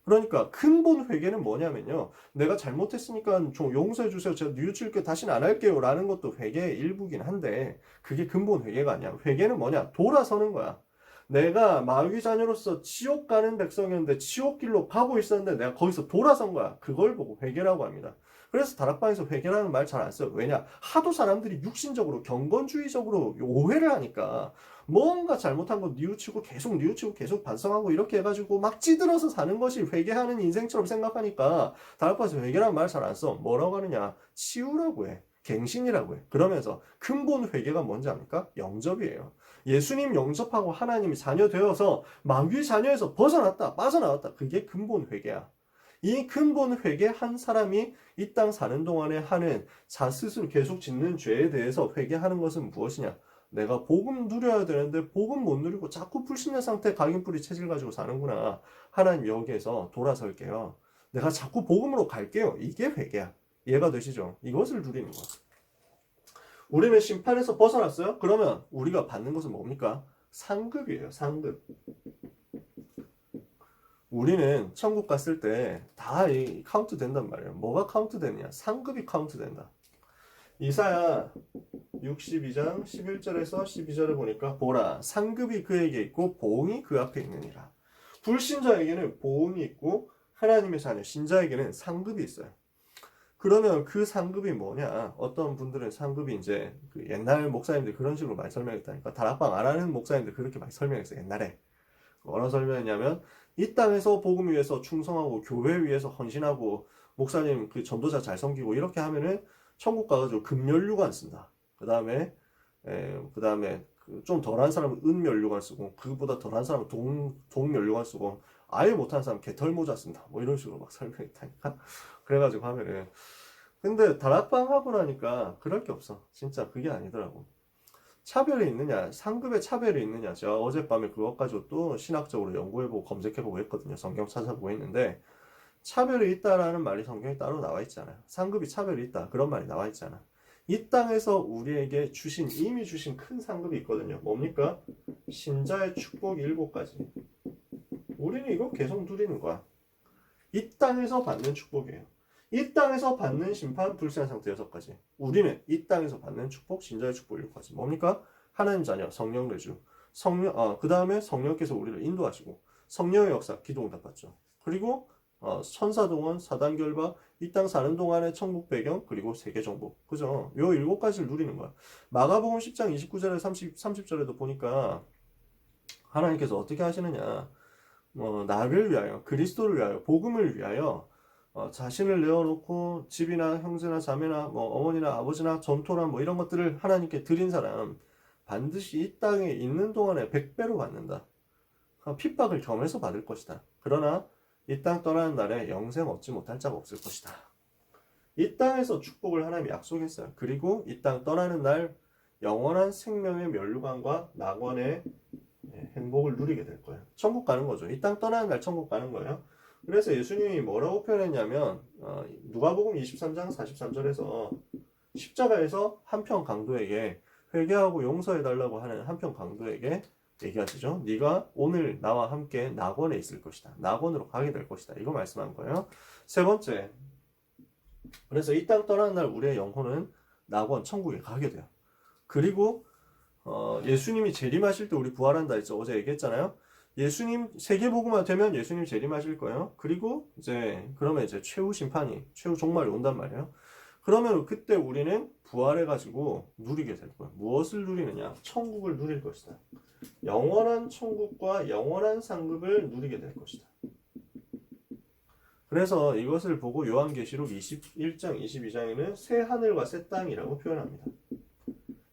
그러니까 근본 회개는 뭐냐면요. 내가 잘못했으니까 좀 용서해 주세요. 제가 뉘우칠게 다시는 안 할게요. 라는 것도 회개의 일부긴 한데 그게 근본 회개가 아니야. 회개는 뭐냐? 돌아서는 거야. 내가 마귀 자녀로서 지옥 가는 백성이었는데 지옥길로 가고 있었는데 내가 거기서 돌아선 거야. 그걸 보고 회개라고 합니다. 그래서 다락방에서 회개라는 말 잘 안 써요. 왜냐? 하도 사람들이 육신적으로 경건주의적으로 오해를 하니까 뭔가 잘못한 거 뉘우치고 계속 반성하고 이렇게 해가지고 막 찌들어서 사는 것이 회개하는 인생처럼 생각하니까 다락방에서 회개라는 말 잘 안 써. 뭐라고 하느냐? 치우라고 해. 갱신이라고 해. 그러면서 근본 회개가 뭔지 압니까? 영접이에요. 예수님 영접하고 하나님이 자녀 되어서 마귀 자녀에서 빠져나왔다. 그게 근본 회개야. 이 근본 회개 한 사람이 이 땅 사는 동안에 하는 자스스로 계속 짓는 죄에 대해서 회개하는 것은 무엇이냐? 내가 복음 누려야 되는데 복음 못 누리고 자꾸 불신의 상태 각인뿌리 체질 가지고 사는구나. 하나님 여기에서 돌아설게요. 내가 자꾸 복음으로 갈게요. 이게 회개야. 이해가 되시죠? 이것을 누리는 거야. 우리는 심판에서 벗어났어요? 그러면 우리가 받는 것은 뭡니까? 상급이에요. 상급. 우리는 천국 갔을 때 다 카운트 된단 말이에요. 뭐가 카운트 되느냐? 상급이 카운트 된다. 이사야 62장 11절에서 12절을 보니까 보라 상급이 그에게 있고 보응이 그 앞에 있느니라. 불신자에게는 보응이 있고 하나님의 자녀 신자에게는 상급이 있어요. 그러면 그 상급이 뭐냐? 어떤 분들은 상급이 이제 그 옛날 목사님들 그런 식으로 많이 설명했다니까. 다락방 안 하는 목사님들 그렇게 많이 설명했어요. 옛날에. 뭐라 설명했냐면 이 땅에서 복음 위해서 충성하고 교회 위해서 헌신하고 목사님 그 전도자 잘 섬기고 이렇게 하면은 천국 가가지고 금연류관 쓴다. 그 다음에 좀 덜한 사람은 은면류관 쓰고 그보다 덜한 사람은 동면류관 쓰고 아예 못하는 사람은 개털모자 쓴다. 뭐 이런 식으로 막 설명했다니까. 그래가지고 하면은 근데 다락방 하고 나니까 그럴 게 없어. 진짜 그게 아니더라고. 차별이 있느냐, 상급의 차별이 있느냐. 제가 어젯밤에 그것 가지고 또 신학적으로 연구해보고 검색해보고 했거든요. 성경 찾아보고 했는데 차별이 있다라는 말이 성경에 따로 나와 있잖아요. 상급이 차별이 있다. 그런 말이 나와 있잖아. 이 땅에서 우리에게 이미 주신 큰 상급이 있거든요. 뭡니까? 신자의 축복 7가지. 우리는 이거 계속 누리는 거야. 이 땅에서 받는 축복이에요. 이 땅에서 받는 심판, 불신한 상태 6가지. 우리는 이 땅에서 받는 축복, 신자의 축복 7가지. 뭡니까? 하나님 자녀, 성령 내주. 그 다음에 성령께서 우리를 인도하시고, 성령의 역사, 기도응답 받죠. 그리고 천사 동원, 사단 결박, 이 땅 사는 동안의 천국 배경, 그리고 세계 정복. 그죠? 요 7가지를 누리는 거야. 마가복음 10장 29절에 30절에도 보니까 하나님께서 어떻게 하시느냐. 나를 위하여, 그리스도를 위하여, 복음을 위하여 자신을 내어놓고 집이나 형제나 자매나 어머니나 아버지나 전토나 이런 것들을 하나님께 드린 사람 반드시 이 땅에 있는 동안에 100배로 받는다. 핍박을 겸해서 받을 것이다. 그러나 이 땅 떠나는 날에 영생 얻지 못할 자가 없을 것이다. 이 땅에서 축복을 하나님이 약속했어요. 그리고 이 땅 떠나는 날 영원한 생명의 멸류관과 낙원의 행복을 누리게 될 거예요. 천국 가는 거죠. 이 땅 떠나는 날 천국 가는 거예요. 그래서 예수님이 뭐라고 표현했냐면 누가복음 23장 43절에서 십자가에서 한평 강도에게 회개하고 용서해달라고 하는 한평 강도에게 얘기하시죠. 네가 오늘 나와 함께 낙원에 있을 것이다. 낙원으로 가게 될 것이다. 이거 말씀한 거예요. 세 번째, 그래서 이 땅 떠나는 날 우리의 영혼은 낙원, 천국에 가게 돼요. 그리고 예수님이 재림하실 때 우리 부활한다 했죠. 어제 얘기했잖아요. 예수님 세계복음화 되면 예수님 재림하실 거예요. 그리고 그러면 이제 최후 심판이 최후 종말이 온단 말이에요. 그러면 그때 우리는 부활해가지고 누리게 될 거예요. 무엇을 누리느냐? 천국을 누릴 것이다. 영원한 천국과 영원한 상급을 누리게 될 것이다. 그래서 이것을 보고 요한계시록 21장, 22장에는 새 하늘과 새 땅이라고 표현합니다.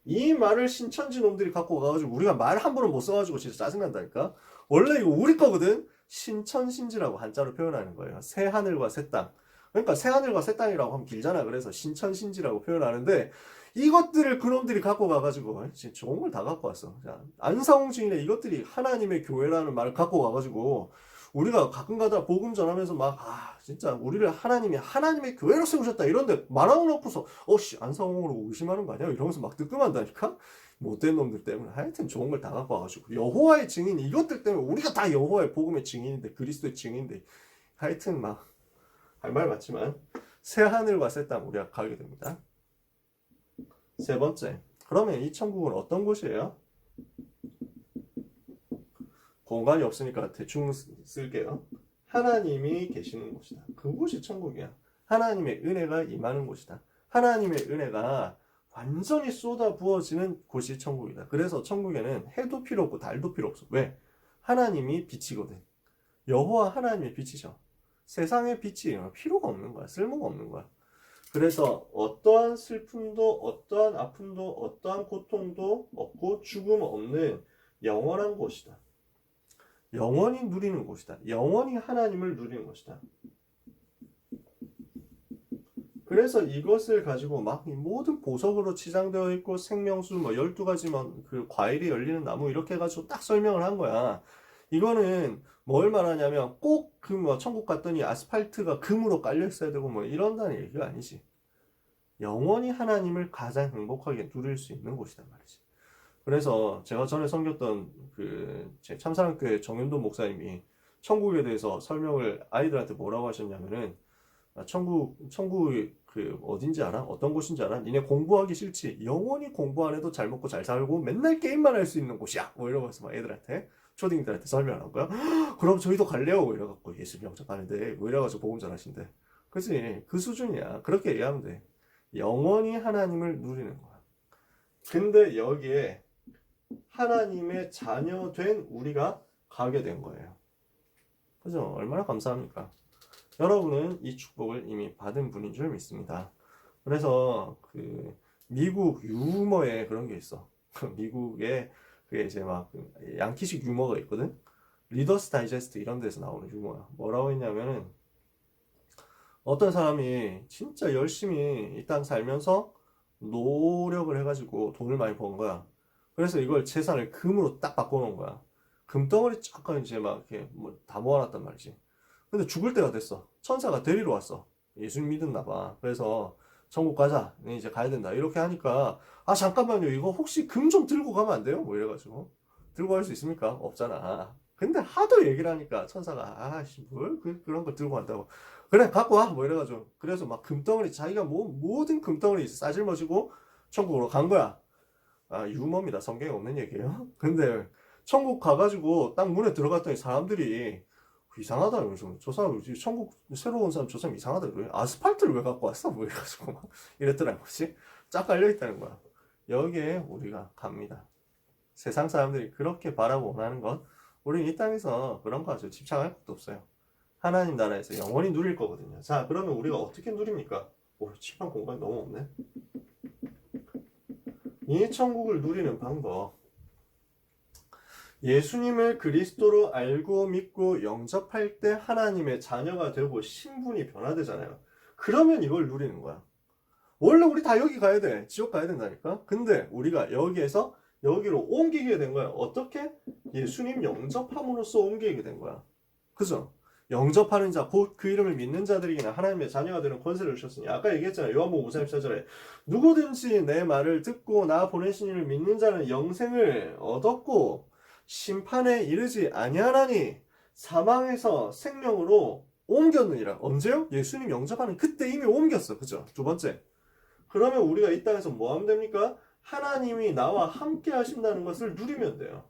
이 말을 신천지 놈들이 갖고 가가지고 우리가 말 한 번은 못 써가지고 진짜 짜증난다니까. 원래 이거 우리 거거든. 신천신지라고 한자로 표현하는 거예요. 새 하늘과 새 땅. 그러니까 새 하늘과 새 땅이라고 하면 길잖아. 그래서 신천신지라고 표현하는데 이것들을 그놈들이 갖고 가가지고 진짜 좋은 걸 다 갖고 왔어. 안상홍 증인의 이것들이 하나님의 교회라는 말을 갖고 가가지고 우리가 가끔가다 복음 전하면서 진짜 우리를 하나님의 교회로 세우셨다 이런데 말아놓고서 안상홍으로 의심하는 거 아니야? 이러면서 막 뜨끔한다니까? 못된 놈들 때문에 하여튼 좋은 걸 다 갖고 와가지고 여호와의 증인 이것들 때문에 우리가 다 여호와의 복음의 증인인데 그리스도의 증인인데 하여튼 할 말 맞지만 새 하늘과 새 땅 우리가 가게 됩니다. 세 번째, 그러면 이 천국은 어떤 곳이에요? 공간이 없으니까 대충 쓸게요. 하나님이 계시는 곳이다. 그곳이 천국이야. 하나님의 은혜가 임하는 곳이다. 하나님의 은혜가 완전히 쏟아 부어지는 곳이 천국이다. 그래서 천국에는 해도 필요 없고 달도 필요 없어. 왜? 하나님이 빛이거든. 여호와 하나님의 빛이셔. 세상의 빛이 필요가 없는 거야. 쓸모가 없는 거야. 그래서 어떠한 슬픔도 어떠한 아픔도 어떠한 고통도 없고 죽음 없는 영원한 곳이다. 영원히 누리는 곳이다. 영원히 하나님을 누리는 것이다. 그래서 이것을 가지고 모든 보석으로 치장되어 있고 생명수 12가지 그 과일이 열리는 나무 이렇게 해가지고 딱 설명을 한 거야. 이거는 뭘 말하냐면 꼭 천국 갔더니 아스팔트가 금으로 깔려 있어야 되고 이런다는 얘기가 아니지. 영원히 하나님을 가장 행복하게 누릴 수 있는 곳이란 말이지. 그래서 제가 전에 섬겼던 제 참사랑교회 정윤돈 목사님이 천국에 대해서 설명을 아이들한테 뭐라고 하셨냐면은 천국이 어딘지 알아? 어떤 곳인지 알아? 니네 공부하기 싫지? 영원히 공부 안 해도 잘 먹고 잘 살고 맨날 게임만 할 수 있는 곳이야. 이러면서 애들한테 초딩들한테 설명한 거야. 그럼 저희도 갈래요. 이래갖고 예수님 영접 가는데 이래가지고 복음 전하신대. 그치? 그 수준이야. 그렇게 얘기하면 돼. 영원히 하나님을 누리는 거야. 근데 여기에 하나님의 자녀된 우리가 가게 된 거예요. 그죠? 얼마나 감사합니까? 여러분은 이 축복을 이미 받은 분인 줄 믿습니다. 그래서 미국 유머에 그런 게 있어. 미국에 그게 이제 양키식 유머가 있거든. 리더스 다이제스트 이런 데서 나오는 유머야. 뭐라고 했냐면은 어떤 사람이 진짜 열심히 이 땅 살면서 노력을 해가지고 돈을 많이 번 거야. 그래서 이걸 재산을 금으로 딱 바꿔놓은 거야. 금덩어리 쫙 이제 이렇게 다 모아놨단 말이지. 근데 죽을 때가 됐어. 천사가 데리러 왔어. 예수님 믿었나 봐. 그래서 천국 가자. 이제 가야 된다. 이렇게 하니까 잠깐만요. 이거 혹시 금 좀 들고 가면 안 돼요? 이래가지고 들고 갈 수 있습니까? 없잖아. 근데 하도 얘기를 하니까 천사가 아씨 뭘 그런 거 들고 간다고 그래 갖고 와 뭐 이래가지고 그래서 막 금덩어리 자기가 뭐 모든 금덩어리 싸질머지고 천국으로 간 거야. 아 유머입니다. 성경에 없는 얘기예요. 근데 천국 가가지고 딱 문에 들어갔더니 사람들이 이상하다 이러면서 저 사람 천국 새로 온 사람 저 사람 이상하다 왜 아스팔트를 왜 갖고 왔어 뭐 이래가지고 막 이랬더라 뭐지 쫙 깔려 있다는 거야. 여기에 우리가 갑니다. 세상 사람들이 그렇게 바라고 원하는 것 우리는 이 땅에서 그런 거 아주 집착할 것도 없어요. 하나님 나라에서 영원히 누릴 거거든요. 자 그러면 우리가 어떻게 누립니까? 오 칠판 공간이 너무 없네. 이 천국을 누리는 방법 예수님을 그리스도로 알고 믿고 영접할 때 하나님의 자녀가 되고 신분이 변화되잖아요. 그러면 이걸 누리는 거야. 원래 우리 다 여기 가야 돼. 지옥 가야 된다니까. 근데 우리가 여기에서 여기로 옮기게 된 거야. 어떻게? 예수님 영접함으로써 옮기게 된 거야. 그죠? 영접하는 자, 곧 그 이름을 믿는 자들에게는 하나님의 자녀가 되는 권세를 주셨으니 아까 얘기했잖아요. 요한복음 5장 14절에 누구든지 내 말을 듣고 나 보내신 이를 믿는 자는 영생을 얻었고 심판에 이르지 아니하나니 사망에서 생명으로 옮겼느니라. 언제요? 예수님 영접하는 그때 이미 옮겼어. 그죠? 두 번째. 그러면 우리가 이 땅에서 뭐 하면 됩니까? 하나님이 나와 함께 하신다는 것을 누리면 돼요.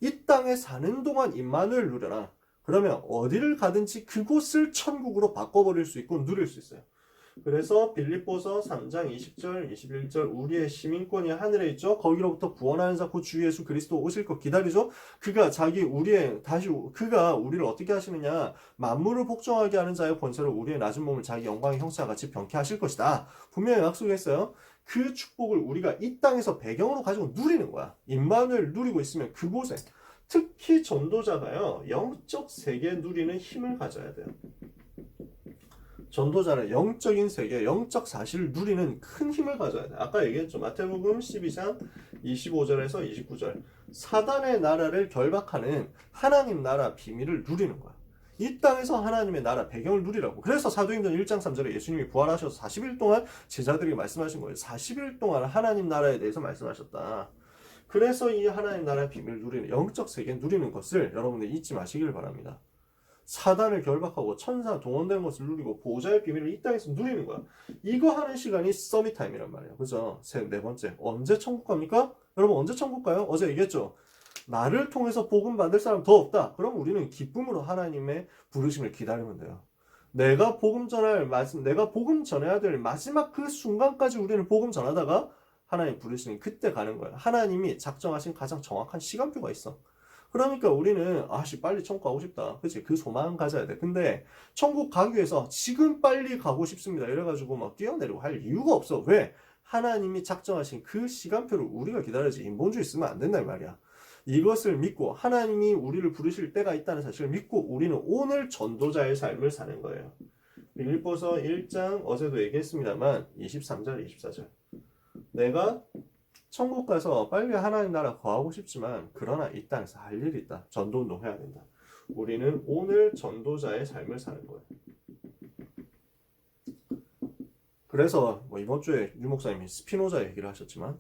이 땅에 사는 동안 임마누엘 누려라. 그러면 어디를 가든지 그곳을 천국으로 바꿔버릴 수 있고 누릴 수 있어요. 그래서 빌립보서 3장 20절 21절 우리의 시민권이 하늘에 있죠. 거기로부터 구원하는 자 곧 주 예수 그리스도 오실 것 기다리죠. 그가 그가 우리를 어떻게 하시느냐 만물을 복종하게 하는 자의 권세로 우리의 낮은 몸을 자기 영광의 형체와 같이 병케 하실 것이다. 분명히 약속했어요. 그 축복을 우리가 이 땅에서 배경으로 가지고 누리는 거야. 임마누엘 누리고 있으면 그곳에 특히 전도자가요 영적 세계 누리는 힘을 가져야 돼요. 전도자는 영적인 세계, 영적 사실을 누리는 큰 힘을 가져야 돼. 아까 얘기했죠. 마태복음 12장 25절에서 29절. 사단의 나라를 결박하는 하나님 나라 비밀을 누리는 거야. 이 땅에서 하나님의 나라 배경을 누리라고. 그래서 사도행전 1장 3절에 예수님이 부활하셔서 40일 동안 제자들에게 말씀하신 거예요. 40일 동안 하나님 나라에 대해서 말씀하셨다. 그래서 이 하나님 나라의 비밀을 누리는 영적 세계 누리는 것을 여러분들 잊지 마시길 바랍니다. 사단을 결박하고 천사 동원된 것을 누리고 보호자의 비밀을 이 땅에서 누리는 거야. 이거 하는 시간이 서밋 타임이란 말이에요. 그죠? 네 번째. 언제 천국 갑니까? 여러분 언제 천국 가요? 어제 얘기했죠. 나를 통해서 복음 받을 사람 더 없다. 그럼 우리는 기쁨으로 하나님의 부르심을 기다리면 돼요. 내가 복음 전해야 될 마지막 그 순간까지 우리는 복음 전하다가 하나님 부르시는 그때 가는 거예요. 하나님이 작정하신 가장 정확한 시간표가 있어. 그러니까 우리는 빨리 천국 가고 싶다. 그치? 그 소망 가져야 돼. 근데 천국 가기 위해서 지금 빨리 가고 싶습니다. 이래가지고 막 뛰어내리고 할 이유가 없어. 왜? 하나님이 작정하신 그 시간표를 우리가 기다려야지 인본주의 쓰면 안 된단 말이야. 이것을 믿고 하나님이 우리를 부르실 때가 있다는 사실을 믿고 우리는 오늘 전도자의 삶을 사는 거예요. 빌립보서 1장 어제도 얘기했습니다만 23절 24절 내가 천국 가서 빨리 하나님 나라 거하고 싶지만 그러나 이 땅에서 할 일이 있다. 전도운동 해야 된다. 우리는 오늘 전도자의 삶을 사는 거예요. 그래서 이번 주에 유 목사님이 스피노자 얘기를 하셨지만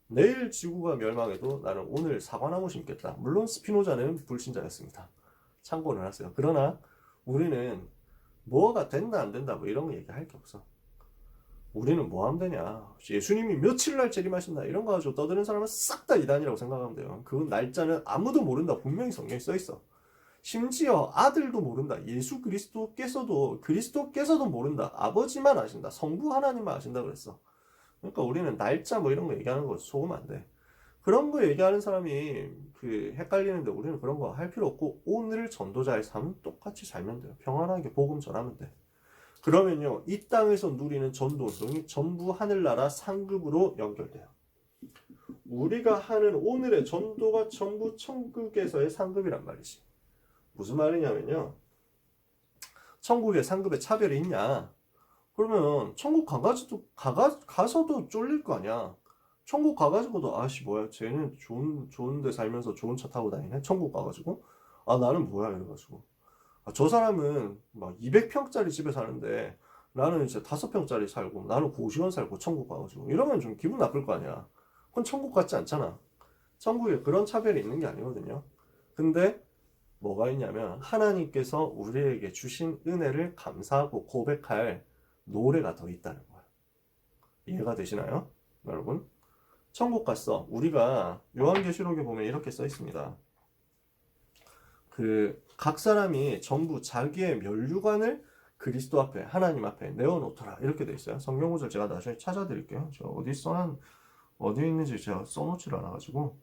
내일 지구가 멸망해도 나는 오늘 사과나무 심겠다. 물론 스피노자는 불신자였습니다. 참고를 하세요. 그러나 우리는 뭐가 된다 안 된다 이런 거 얘기할 게 없어. 우리는 뭐 하면 되냐. 예수님이 며칠날 재림하신다. 이런 거 가지고 떠드는 사람은 싹 다 이단이라고 생각하면 돼요. 그 날짜는 아무도 모른다. 분명히 성경에 써있어. 심지어 아들도 모른다. 예수 그리스도께서도 모른다. 아버지만 아신다. 성부 하나님만 아신다 그랬어. 그러니까 우리는 날짜 이런 거 얘기하는 거 속으면 안 돼. 그런 거 얘기하는 사람이 헷갈리는데 우리는 그런 거 할 필요 없고 오늘 전도자의 삶은 똑같이 살면 돼요. 평안하게 복음 전하면 돼. 그러면요, 이 땅에서 누리는 전도운동이 전부 하늘나라 상급으로 연결돼요. 우리가 하는 오늘의 전도가 전부 천국에서의 상급이란 말이지. 무슨 말이냐면요, 천국의 상급에 차별이 있냐? 그러면 천국 가서도 쫄릴 거 아니야. 천국 가가지고도 뭐야, 쟤는 좋은데 살면서 좋은 차 타고 다니네? 천국 가가지고? 나는 뭐야, 이래가지고. 저 사람은 막 200평짜리 집에 사는데 나는 이제 5평짜리 살고 나는 고시원 살고 천국 가가지고 이러면 좀 기분 나쁠 거 아니야. 그건 천국 같지 않잖아. 천국에 그런 차별이 있는 게 아니거든요. 근데 뭐가 있냐면 하나님께서 우리에게 주신 은혜를 감사하고 고백할 노래가 더 있다는 거야. 이해가 되시나요? 여러분? 천국 갔어. 우리가 요한계시록에 보면 이렇게 써 있습니다. 각 사람이 전부 자기의 면류관을 그리스도 앞에, 하나님 앞에 내어놓더라. 이렇게 돼 있어요. 성경 구절 제가 나중에 찾아드릴게요. 제가 어디에 있는지 제가 써놓지를 않아가지고.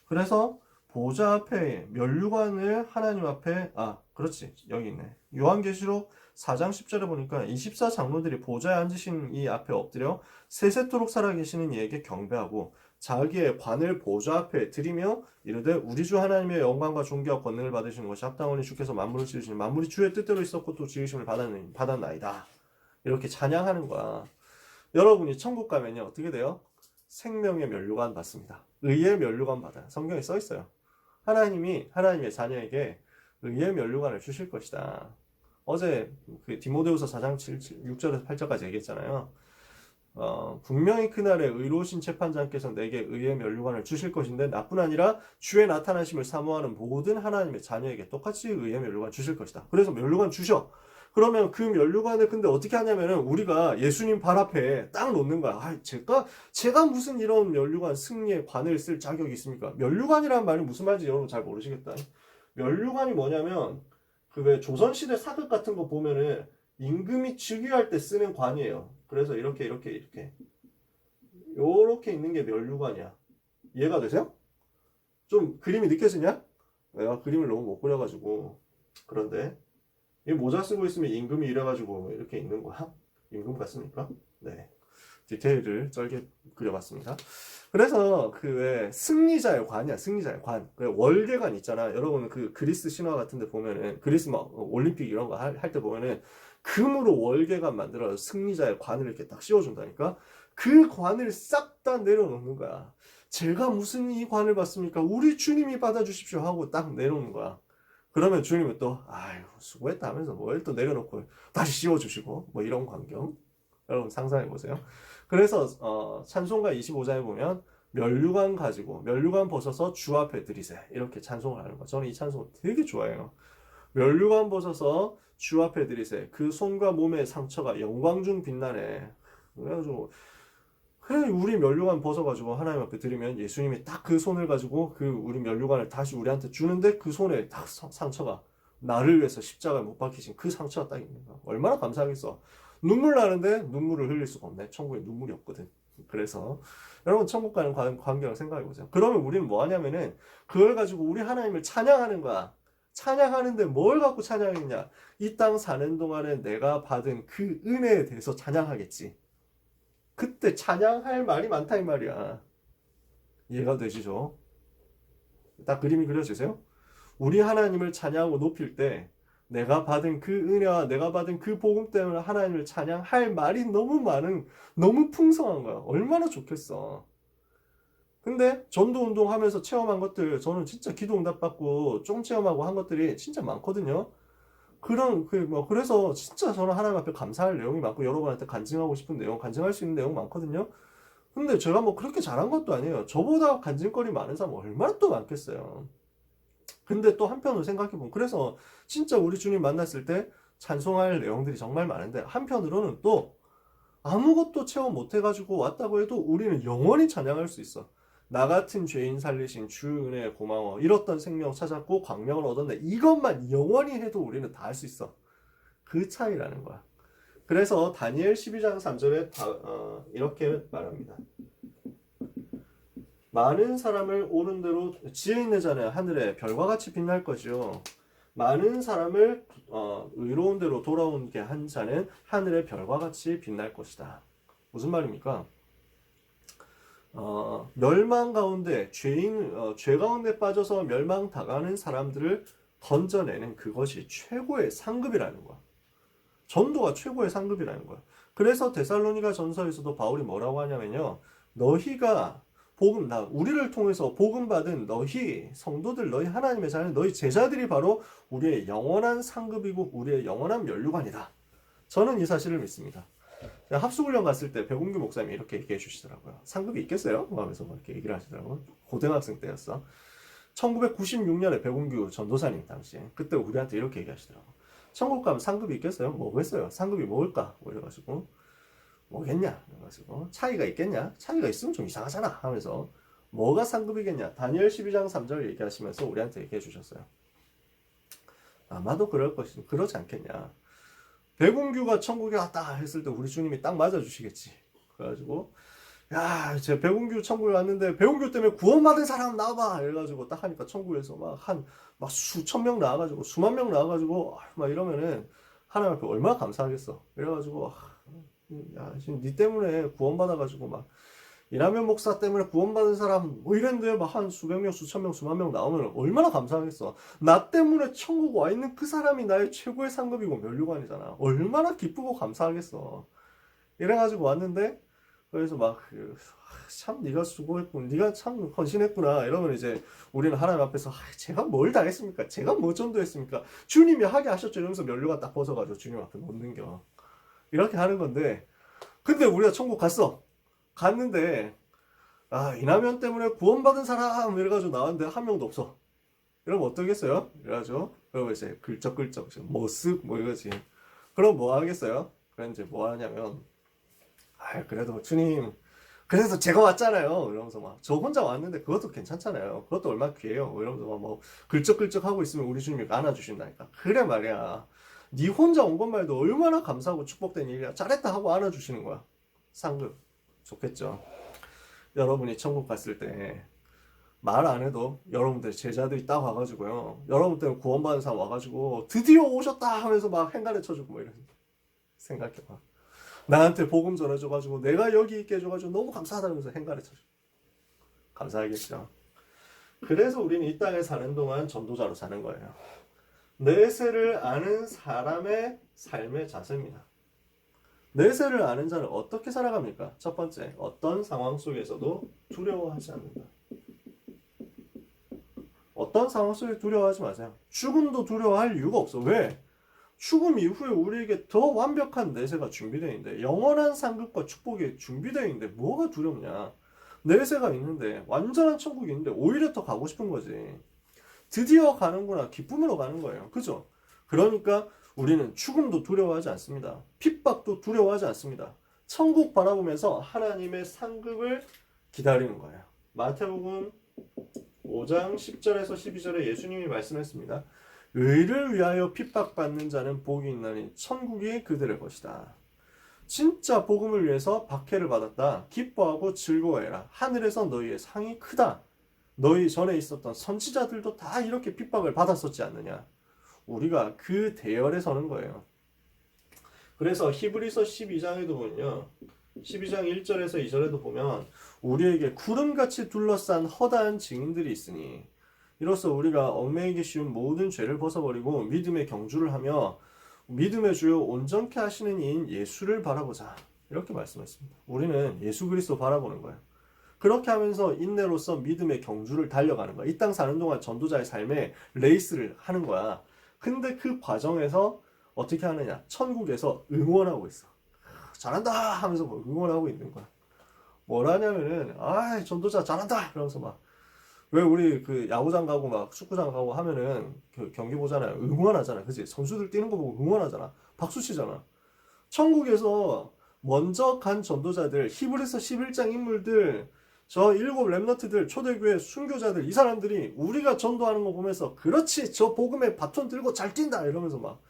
그래서 보좌 앞에 면류관을 하나님 앞에, 그렇지. 여기 있네. 요한계시록 4장 10절에 보니까 24장로들이 보좌에 앉으신 이 앞에 엎드려 세세토록 살아계시는 이에게 경배하고 자기의 관을 보좌 앞에 드리며 이르되 우리 주 하나님의 영광과 존귀와 권능을 받으시는 것이 합당하니 주께서 만물을 지으시니 만물이 주의 뜻대로 있었고 또 지으심을 받았나이다. 이렇게 찬양하는 거야. 여러분이 천국 가면요 어떻게 돼요? 생명의 면류관 받습니다. 의의 면류관 받아요. 성경에 써 있어요. 하나님이 하나님의 자녀에게 의의 면류관을 주실 것이다. 어제 디모데후서 4장 6절에서 8절까지 얘기했잖아요. 분명히 그날에 의로우신 재판장께서 내게 의의 면류관을 주실 것인데 나뿐 아니라 주의 나타나심을 사모하는 모든 하나님의 자녀에게 똑같이 의의 면류관 주실 것이다. 그래서 면류관 주셔. 그러면 그 면류관을 근데 어떻게 하냐면은 우리가 예수님 발 앞에 딱 놓는 거야. 제가 무슨 이런 면류관 승리의 관을 쓸 자격이 있습니까? 면류관이라는 말이 무슨 말인지 여러분 잘 모르시겠다. 면류관이 뭐냐면 왜 조선시대 사극 같은 거 보면은 임금이 즉위할 때 쓰는 관이에요. 그래서 이렇게 있는 게 면류관이야. 이해가 되세요? 좀 그림이 느껴지냐? 내가 그림을 너무 못 그려가지고. 그런데 이 모자 쓰고 있으면 임금이 이래가지고 이렇게 있는 거야. 임금 같습니까? 네. 디테일을 짧게 그려봤습니다. 그래서 왜 승리자의 관이야. 승리자의 관. 월계관 있잖아. 여러분 그리스 신화 같은데 보면은 그리스 올림픽 이런 거 할 때 보면은 금으로 월계관 만들어서 승리자의 관을 이렇게 딱 씌워준다니까. 그 관을 싹 다 내려놓는 거야. 제가 무슨 이 관을 받습니까? 우리 주님이 받아주십시오 하고 딱 내려놓는 거야. 그러면 주님은 또 아유 수고했다 하면서 뭘 또 내려놓고 다시 씌워주시고 뭐 이런 광경. 여러분 상상해 보세요. 그래서 찬송가 25장에 보면 면류관 벗어서 주 앞에 드리세 이렇게 찬송을 하는 거. 저는 이 찬송 되게 좋아해요. 면류관 벗어서 주 앞에 드리세 그 손과 몸의 상처가 영광 중 빛나네. 그래가지고 그래 우리 면류관 벗어가지고 하나님 앞에 드리면 예수님이 딱 그 손을 가지고 우리 면류관을 다시 우리한테 주는데 그 손에 딱 상처가 나를 위해서 십자가에 못 박히신 그 상처가 딱 있는 거야. 얼마나 감사하겠어. 눈물 나는데 눈물을 흘릴 수가 없네. 천국에 눈물이 없거든. 그래서 여러분 천국 가는 광경을 생각해 보세요. 그러면 우리는 뭐 하냐면은 그걸 가지고 우리 하나님을 찬양하는 거야. 찬양하는데 뭘 갖고 찬양했냐? 이 땅 사는 동안에 내가 받은 그 은혜에 대해서 찬양하겠지. 그때 찬양할 말이 많다 이 말이야. 이해가 되시죠? 딱 그림이 그려지세요? 우리 하나님을 찬양하고 높일 때 내가 받은 그 은혜와 내가 받은 그 복음 때문에 하나님을 찬양할 말이 너무 풍성한 거야. 얼마나 좋겠어. 근데 전도 운동하면서 체험한 것들, 저는 진짜 기도 응답 받고 좀 체험하고 한 것들이 진짜 많거든요. 그래서 진짜 저는 하나님 앞에 감사할 내용이 많고 여러분한테 간증하고 싶은 내용, 간증할 수 있는 내용 많거든요. 근데 제가 뭐 그렇게 잘한 것도 아니에요. 저보다 간증거리 많은 사람 얼마나 또 많겠어요. 근데 또 한편으로 생각해보면 그래서 진짜 우리 주님 만났을 때 찬송할 내용들이 정말 많은데 한편으로는 또 아무것도 체험 못해가지고 왔다고 해도 우리는 영원히 찬양할 수 있어. 나 같은 죄인 살리신 주 은혜에 고마워. 잃었던 생명 찾았고 광명을 얻었네. 이것만 영원히 해도 우리는 다 할 수 있어. 그 차이라는 거야. 그래서 다니엘 12장 3절에 이렇게 말합니다. 많은 사람을 옳은 대로 지혜 있는 자는 하늘에 별과 같이 빛날 것이요 많은 사람을 의로운 대로 돌아오게 한 자는 하늘의 별과 같이 빛날 것이다. 무슨 말입니까? 멸망 가운데 죄 가운데 빠져서 멸망 당하는 사람들을 건져내는 그것이 최고의 상급이라는 거야. 전도가 최고의 상급이라는 거야. 그래서 데살로니가 전서에서도 바울이 뭐라고 하냐면요. 너희가 우리를 통해서 복음 받은 너희 성도들, 너희 하나님의 자녀, 너희 제자들이 바로 우리의 영원한 상급이고 우리의 영원한 면류관이다. 저는 이 사실을 믿습니다. 합숙훈련 갔을 때 백운규 목사님이 이렇게 얘기해 주시더라고요. 상급이 있겠어요? 하면서 이렇게 얘기를 하시더라고요. 고등학생 때였어. 1996년에 백운규 전도사님 당시에 그때 우리한테 이렇게 얘기하시더라고. 천국 가면 상급이 있겠어요? 뭐겠어요? 상급이 뭘까? 뭐 이래가지고 뭐겠냐? 그래가지고 차이가 있겠냐? 차이가 있으면 좀 이상하잖아 하면서 뭐가 상급이겠냐? 다니엘 12장 3절 얘기하시면서 우리한테 얘기해 주셨어요. 아마도 그럴 것이 그러지 않겠냐? 백운규가 천국에 왔다 했을 때 우리 주님이 딱 맞아주시겠지. 그래가지고 야, 제 백운규 천국에 왔는데 백운규 때문에 구원받은 사람 나와봐 이래가지고 딱 하니까 천국에서 막 수천 명 나와가지고 수만 명 나와가지고 막 이러면은 하나님 앞에 얼마나 감사하겠어. 이래가지고 야, 지금 니 때문에 구원받아가지고 막 이라면 목사 때문에 구원받은 사람 뭐 이랬는데 막 한 수백 명, 수천 명, 수만 명 나오면 얼마나 감사하겠어. 나 때문에 천국 와 있는 그 사람이 나의 최고의 상급이고 면류관이잖아. 얼마나 기쁘고 감사하겠어. 이래가지고 왔는데 그래서 막 참 네가 수고했군, 네가 참 헌신했구나 이러면 이제 우리는 하나님 앞에서 제가 뭘 다 했습니까? 제가 뭐 전도했습니까? 주님이 하게 하셨죠 이러면서 면류관 딱 벗어가지고 주님 앞에 못 넘겨 이렇게 하는 건데 근데 우리가 천국 갔는데 이낙연 때문에 구원받은 사람 이래가지고 나왔는데 한 명도 없어. 이러면 어떠겠어요? 이래가지고 그러면 이제 글쩍글쩍 뭐쓱 뭐 이거지. 그럼 뭐 하겠어요? 그럼 이제 뭐 하냐면 그래도 주님 그래서 제가 왔잖아요 이러면서 막 저 혼자 왔는데 그것도 괜찮잖아요. 그것도 얼마나 귀해요 이러면서 막 뭐 글쩍글쩍 하고 있으면 우리 주님이 안아주신다니까. 그래 말이야. 네 혼자 온 것만 해도 얼마나 감사하고 축복된 일이야. 잘했다 하고 안아주시는 거야. 상급 좋겠죠. 여러분이 천국 갔을 때 말 안 해도 여러분들 제자들이 딱 와가지고요. 여러분 때문에 구원받은 사람 와가지고 드디어 오셨다 하면서 막 행가래 쳐주고 뭐 이런 생각해봐. 나한테 복음 전해줘가지고 내가 여기 있게 해줘가지고 너무 감사하다면서 행가래 쳐줘. 감사하겠죠. 그래서 우리는 이 땅에 사는 동안 전도자로 사는 거예요. 내세를 아는 사람의 삶의 자세입니다. 내세를 아는 자는 어떻게 살아갑니까? 첫 번째, 어떤 상황 속에서도 두려워하지 않는다. 어떤 상황 속에 두려워하지 마세요. 죽음도 두려워할 이유가 없어. 왜? 죽음 이후에 우리에게 더 완벽한 내세가 준비되어 있는데 영원한 상급과 축복이 준비되어 있는데 뭐가 두렵냐. 내세가 있는데 완전한 천국이 있는데 오히려 더 가고 싶은 거지. 드디어 가는구나. 기쁨으로 가는 거예요. 그죠? 그러니까 우리는 죽음도 두려워하지 않습니다. 핍박도 두려워하지 않습니다. 천국 바라보면서 하나님의 상급을 기다리는 거예요. 마태복음 5장 10절에서 12절에 예수님이 말씀했습니다. 의를 위하여 핍박받는 자는 복이 있나니 천국이 그들의 것이다. 진짜 복음을 위해서 박해를 받았다. 기뻐하고 즐거워해라. 하늘에서 너희의 상이 크다. 너희 전에 있었던 선지자들도 다 이렇게 핍박을 받았었지 않느냐. 우리가 그 대열에 서는 거예요. 그래서 히브리서 12장에도 보면요. 12장 1절에서 2절에도 보면 우리에게 구름같이 둘러싼 허다한 증인들이 있으니 이로써 우리가 얽매이기 쉬운 모든 죄를 벗어버리고 믿음의 경주를 하며 믿음의 주요 온전케 하시는 이인 예수를 바라보자. 이렇게 말씀했습니다. 우리는 예수 그리스도 바라보는 거예요. 그렇게 하면서 인내로서 믿음의 경주를 달려가는 거야. 이 땅 사는 동안 전도자의 삶에 레이스를 하는 거야. 근데 그 과정에서 어떻게 하느냐? 천국에서 응원하고 있어. 잘한다 하면서 뭐 응원하고 있는 거야. 뭐라냐면은 전도자 잘한다 이러면서 막 왜 우리 그 야구장 가고 막 축구장 가고 하면은 그 경기 보잖아요. 응원하잖아. 그치? 선수들 뛰는 거 보고 응원하잖아. 박수 치잖아. 천국에서 먼저 간 전도자들, 히브리서 11장 인물들, 저 7 렘넌트들, 초대교회 순교자들, 이 사람들이 우리가 전도하는 거 보면서 그렇지 저 복음의 바톤 들고 잘 뛴다 이러면서 막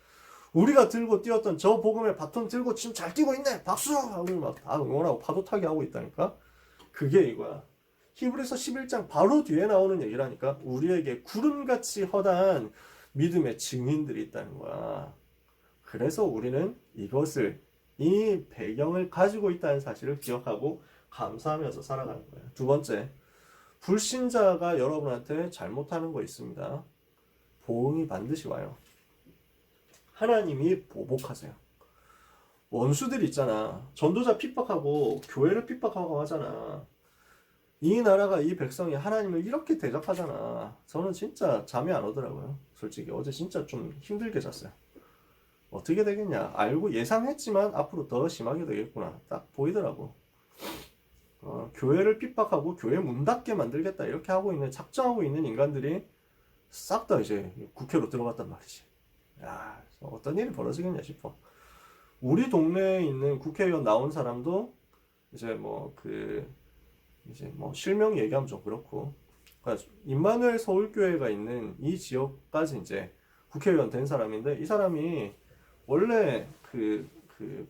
우리가 들고 뛰었던 저 복음의 바톤 들고 지금 잘 뛰고 있네 박수 하고 막 다 응원하고 파도 타기 하고 있다니까. 그게 이거야. 히브리서 11장 바로 뒤에 나오는 얘기라니까. 우리에게 구름같이 허다한 믿음의 증인들이 있다는 거야. 그래서 우리는 이 배경을 가지고 있다는 사실을 기억하고 감사하면서 살아가는 거예요. 두 번째, 불신자가 여러분한테 잘못하는 거 있습니다. 보응이 반드시 와요. 하나님이 보복하세요. 원수들이 있잖아. 전도자 핍박하고 교회를 핍박하고 하잖아. 이 나라가 이 백성이 하나님을 이렇게 대적하잖아. 저는 진짜 잠이 안 오더라고요. 솔직히 어제 진짜 좀 힘들게 잤어요. 어떻게 되겠냐. 알고 예상했지만 앞으로 더 심하게 되겠구나. 딱 보이더라고. 교회를 핍박하고 교회 문 닫게 만들겠다 이렇게 하고 있는 작정하고 있는 인간들이 싹 다 이제 국회로 들어갔단 말이지. 야, 어떤 일이 벌어지겠냐 싶어. 우리 동네에 있는 국회의원 나온 사람도 이제 실명 얘기하면 좀 그렇고, 그러니까 임마누엘 서울교회가 있는 이 지역까지 이제 국회의원 된 사람인데, 이 사람이 원래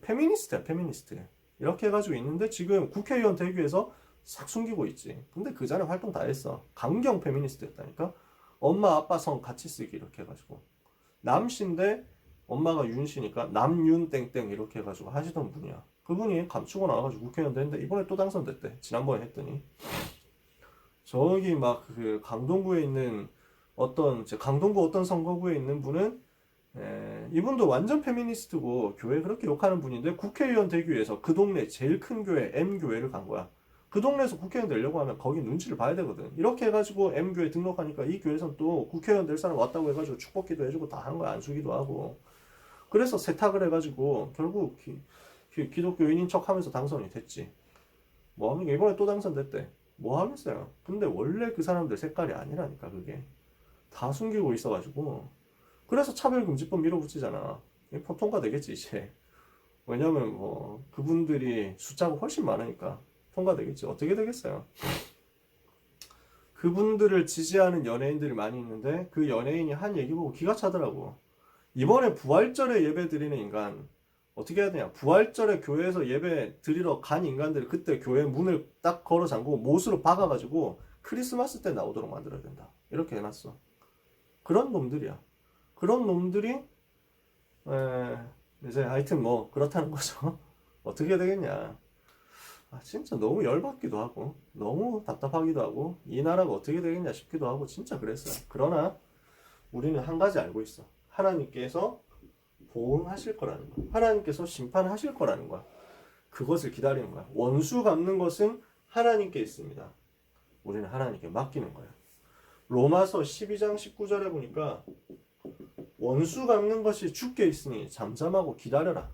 페미니스트야, 페미니스트. 이렇게 해가지고 있는데 지금 국회의원 되기 위해서 싹 숨기고 있지. 근데 그 전에 활동 다 했어. 강경 페미니스트였다니까. 엄마 아빠 성 같이 쓰기 이렇게 해가지고 남씨인데 엄마가 윤씨니까 남윤 땡땡 이렇게 해가지고 하시던 분이야. 그분이 감추고 나와가지고 국회의원 됐는데 이번에 또 당선됐대. 지난번에 했더니 저기 막 그 강동구에 있는 강동구 어떤 선거구에 있는 분은 이분도 완전 페미니스트고 교회 그렇게 욕하는 분인데 국회의원 되기 위해서 그 동네 제일 큰 교회 M교회를 간 거야. 그 동네에서 국회의원 되려고 하면 거기 눈치를 봐야 되거든. 이렇게 해가지고 M교회 등록하니까 이 교회에서는 또 국회의원 될 사람 왔다고 해가지고 축복기도 해주고 다 한 거야. 안수기도 하고. 그래서 세탁을 해가지고 결국 기독교인인 척 하면서 당선이 됐지. 뭐 하면 이번에 또 당선됐대. 뭐 하겠어요. 근데 원래 그 사람들 색깔이 아니라니까 그게. 다 숨기고 있어가지고. 그래서 차별금지법 밀어붙이잖아. 통과되겠지 이제. 왜냐면 그분들이 숫자가 훨씬 많으니까 통과되겠지. 어떻게 되겠어요? 그분들을 지지하는 연예인들이 많이 있는데 그 연예인이 한 얘기 보고 기가 차더라고. 이번에 부활절에 예배 드리는 인간 어떻게 해야 되냐. 부활절에 교회에서 예배 드리러 간 인간들이 그때 교회 문을 딱 걸어 잠그고 못으로 박아가지고 크리스마스 때 나오도록 만들어야 된다. 이렇게 해놨어. 그런 놈들이야. 그런 놈들이 이제 하여튼 그렇다는 거죠. 어떻게 되겠냐. 진짜 너무 열받기도 하고 너무 답답하기도 하고 이 나라가 어떻게 되겠냐 싶기도 하고 진짜 그랬어요. 그러나 우리는 한 가지 알고 있어. 하나님께서 보응하실 거라는 거야. 하나님께서 심판하실 거라는 거야. 그것을 기다리는 거야. 원수 갚는 것은 하나님께 있습니다. 우리는 하나님께 맡기는 거야. 로마서 12장 19절에 보니까 원수 갚는 것이 주께 있으니 잠잠하고 기다려라.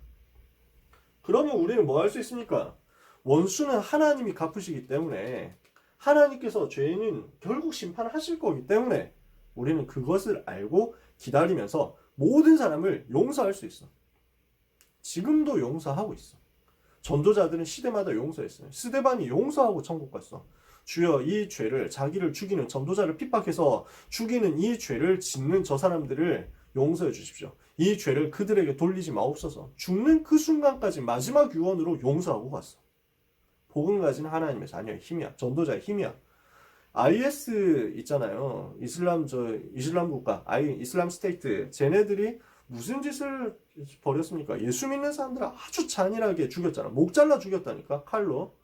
그러면 우리는 뭐 할 수 있습니까? 원수는 하나님이 갚으시기 때문에 하나님께서 죄인은 결국 심판하실 거기 때문에 우리는 그것을 알고 기다리면서 모든 사람을 용서할 수 있어. 지금도 용서하고 있어. 전도자들은 시대마다 용서했어요. 스데반이 용서하고 천국 갔어. 주여 이 죄를 자기를 죽이는 전도자를 핍박해서 죽이는 이 죄를 짓는 저 사람들을 용서해 주십시오. 이 죄를 그들에게 돌리지 마옵소서. 죽는 그 순간까지 마지막 유언으로 용서하고 갔어. 복음 가진 하나님의 자녀의 힘이야. 전도자의 힘이야. IS 있잖아요. 이슬람 국가, 이슬람 스테이트. 쟤네들이 무슨 짓을 벌였습니까? 예수 믿는 사람들을 아주 잔인하게 죽였잖아. 목 잘라 죽였다니까, 칼로.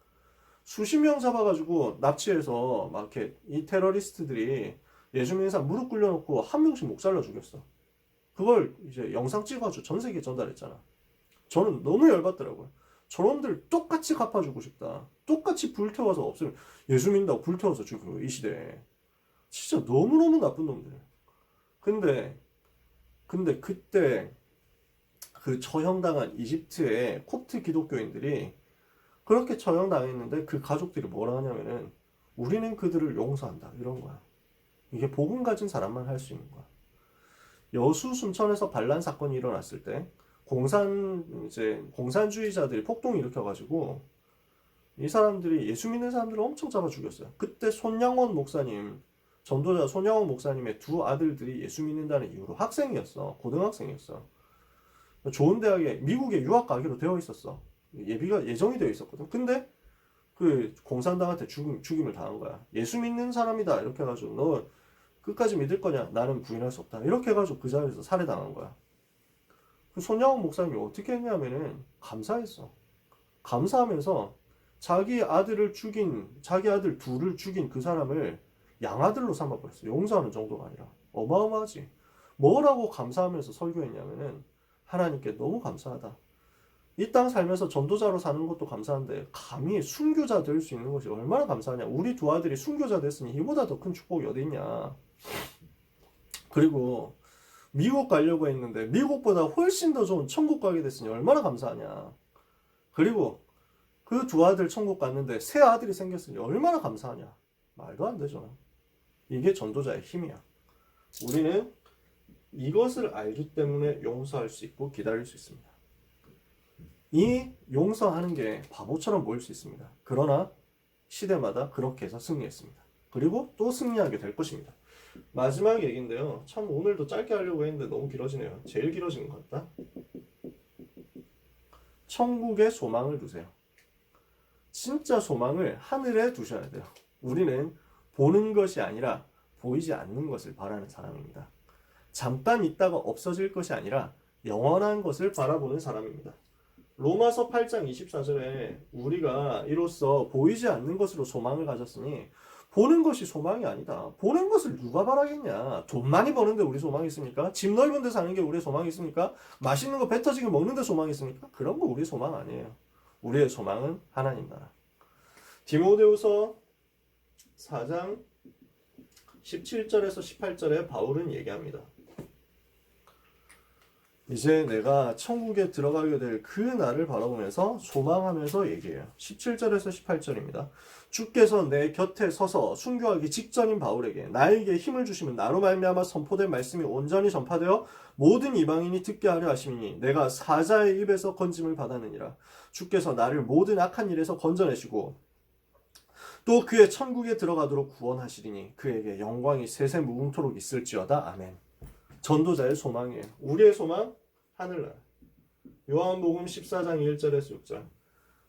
수십 명 잡아가지고 납치해서 막 이렇게 이 테러리스트들이 예수 믿는 사람 무릎 꿇려놓고 한 명씩 목 잘라 죽였어. 그걸 이제 영상 찍어가지고 전 세계에 전달했잖아. 저는 너무 열받더라고요. 저놈들 똑같이 갚아주고 싶다. 똑같이 불태워서 없으면 예수 믿는다고 불태워서 죽이고 이 시대에. 진짜 너무너무 나쁜 놈들. 근데 그때 그 처형당한 이집트의 콥트 기독교인들이 그렇게 처형당했는데 그 가족들이 뭐라 하냐면은 우리는 그들을 용서한다 이런 거야. 이게 복음 가진 사람만 할 수 있는 거야. 여수 순천에서 반란 사건이 일어났을 때 공산주의자들이 폭동을 일으켜가지고 이 사람들이 예수 믿는 사람들을 엄청 잡아 죽였어요. 그때 손양원 목사님, 전도자 손양원 목사님의 두 아들들이 예수 믿는다는 이유로 학생이었어. 고등학생이었어. 좋은 대학에 미국에 유학 가기로 되어 있었어. 예정이 되어 있었거든. 근데 그 공산당한테 죽임을 당한 거야. 예수 믿는 사람이다 이렇게 해가지고 너 끝까지 믿을 거냐? 나는 부인할 수 없다. 이렇게 해가지고 그 자리에서 살해당한 거야. 그 손양원 목사님이 어떻게 했냐면은 감사했어. 감사하면서 자기 아들 둘을 죽인 그 사람을 양아들로 삼아버렸어. 용서하는 정도가 아니라. 어마어마하지. 뭐라고 감사하면서 설교했냐면은 하나님께 너무 감사하다. 이 땅 살면서 전도자로 사는 것도 감사한데 감히 순교자 될 수 있는 것이 얼마나 감사하냐. 우리 두 아들이 순교자 됐으니 이보다 더 큰 축복이 어디 있냐. 그리고 미국 가려고 했는데 미국보다 훨씬 더 좋은 천국 가게 됐으니 얼마나 감사하냐. 그리고 그 두 아들 천국 갔는데 새 아들이 생겼으니 얼마나 감사하냐. 말도 안 되죠. 이게 전도자의 힘이야. 우리는 이것을 알기 때문에 용서할 수 있고 기다릴 수 있습니다. 이 용서하는 게 바보처럼 보일 수 있습니다. 그러나 시대마다 그렇게 해서 승리했습니다. 그리고 또 승리하게 될 것입니다. 마지막 얘기인데요. 참 오늘도 짧게 하려고 했는데 너무 길어지네요. 제일 길어지는 것 같다. 천국에 소망을 두세요. 진짜 소망을 하늘에 두셔야 돼요. 우리는 보는 것이 아니라 보이지 않는 것을 바라는 사람입니다. 잠깐 있다가 없어질 것이 아니라 영원한 것을 바라보는 사람입니다. 로마서 8장 24절에 우리가 이로써 보이지 않는 것으로 소망을 가졌으니 보는 것이 소망이 아니다. 보는 것을 누가 바라겠냐. 돈 많이 버는데 우리 소망이 있습니까? 집 넓은 데 사는 게 우리의 소망이 있습니까? 맛있는 거 배 터지게 먹는 데 소망이 있습니까? 그런 거 우리의 소망 아니에요. 우리의 소망은 하나님 나라. 디모데후서 4장 17절에서 18절에 바울은 얘기합니다. 이제 내가 천국에 들어가게 될 그 날을 바라보면서 소망하면서 얘기해요. 17절에서 18절입니다. 주께서 내 곁에 서서 순교하기 직전인 바울에게 나에게 힘을 주시면 나로 말미암아 선포된 말씀이 온전히 전파되어 모든 이방인이 듣게 하려 하심이니 내가 사자의 입에서 건짐을 받았느니라. 주께서 나를 모든 악한 일에서 건져내시고 또 그의 천국에 들어가도록 구원하시리니 그에게 영광이 세세 무궁토록 있을지어다. 아멘. 전도자의 소망이에요. 우리의 소망 하늘나라. 요한복음 14장 1절에서 6절.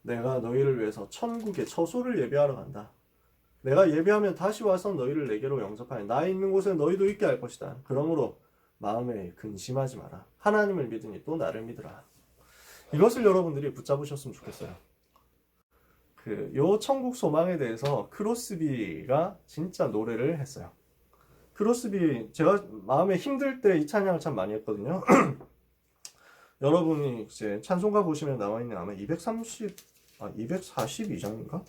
내가 너희를 위해서 천국에 처소를 예비하러 간다. 내가 예비하면 다시 와서 너희를 내게로 영접하여 나 있는 곳에 너희도 있게 할 것이다. 그러므로 마음에 근심하지 마라. 하나님을 믿으니 또 나를 믿으라. 이것을 여러분들이 붙잡으셨으면 좋겠어요. 요 천국 소망에 대해서 크로스비가 진짜 노래를 했어요. 크로스비 제가 마음에 힘들 때 이 찬양을 참 많이 했거든요. 여러분이 이제 찬송가 보시면 나와 있는 아마 242장인가?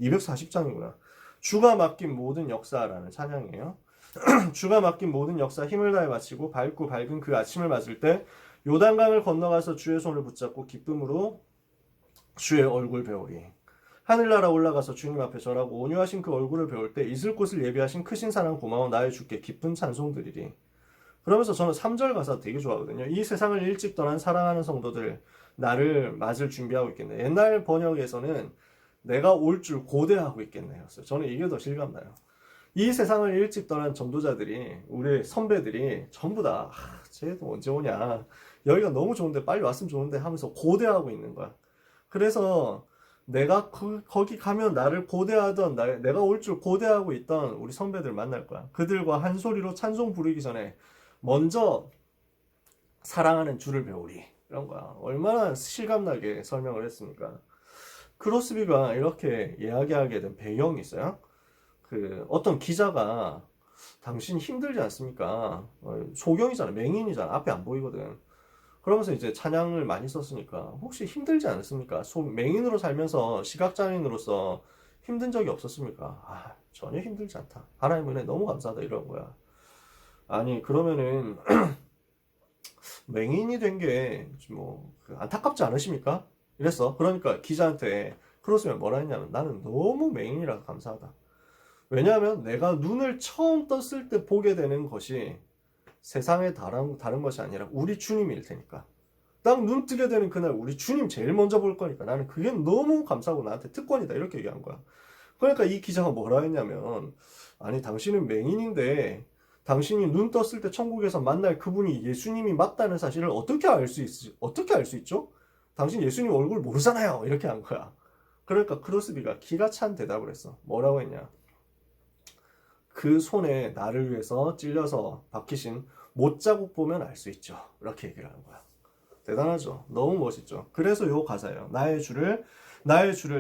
240장이구나. 주가 맡긴 모든 역사라는 찬양이에요. 주가 맡긴 모든 역사 힘을 다해 마치고 밝고 밝은 그 아침을 맞을 때 요단강을 건너가서 주의 손을 붙잡고 기쁨으로 주의 얼굴 배우리. 하늘나라 올라가서 주님 앞에 절하고 온유하신 그 얼굴을 배울 때 있을 곳을 예비하신 크신 사랑 고마워 나의 주께 기쁜 찬송 드리리. 그러면서 저는 3절 가사 되게 좋아하거든요. 이 세상을 일찍 떠난 사랑하는 성도들 나를 맞을 준비하고 있겠네. 옛날 번역에서는 내가 올 줄 고대하고 있겠네 였어요. 저는 이게 더 실감나요. 이 세상을 일찍 떠난 전도자들이 우리 선배들이 전부 다 쟤도 언제 오냐. 여기가 너무 좋은데 빨리 왔으면 좋은데 하면서 고대하고 있는 거야. 그래서 내가 거기 가면 나를 고대하던 내가 올 줄 고대하고 있던 우리 선배들 만날 거야. 그들과 한 소리로 찬송 부르기 전에 먼저 사랑하는 주를 배우리. 이런 거야. 얼마나 실감나게 설명을 했습니까? 크로스비가 이렇게 이야기하게 된 배경이 있어요. 어떤 기자가 당신 힘들지 않습니까? 소경이잖아. 맹인이잖아. 앞에 안 보이거든. 그러면서 이제 찬양을 많이 썼으니까 혹시 힘들지 않습니까? 맹인으로 살면서 시각장애인으로서 힘든 적이 없었습니까? 전혀 힘들지 않다. 하나님 은혜 너무 감사하다 이런 거야. 아니 그러면은 맹인이 된 게 뭐 안타깝지 않으십니까? 이랬어. 그러니까 기자한테 크로스비가 뭐라 했냐면 나는 너무 맹인이라 감사하다. 왜냐하면 내가 눈을 처음 떴을 때 보게 되는 것이 세상에 다른 것이 아니라 우리 주님일 테니까. 딱 눈 뜨게 되는 그날 우리 주님 제일 먼저 볼 거니까 나는 그게 너무 감사하고 나한테 특권이다 이렇게 얘기한 거야. 그러니까 이 기자가 뭐라 했냐면 아니 당신은 맹인인데 당신이 눈 떴을 때 천국에서 만날 그분이 예수님이 맞다는 사실을 어떻게 알 수 있죠? 당신 예수님 얼굴 모르잖아요. 이렇게 한 거야. 그러니까 크로스비가 기가 찬 대답을 했어. 뭐라고 했냐? 그 손에 나를 위해서 찔려서 박히신 못자국 보면 알 수 있죠. 이렇게 얘기를 하는 거야. 대단하죠? 너무 멋있죠? 그래서 요 가사예요. 나의 주를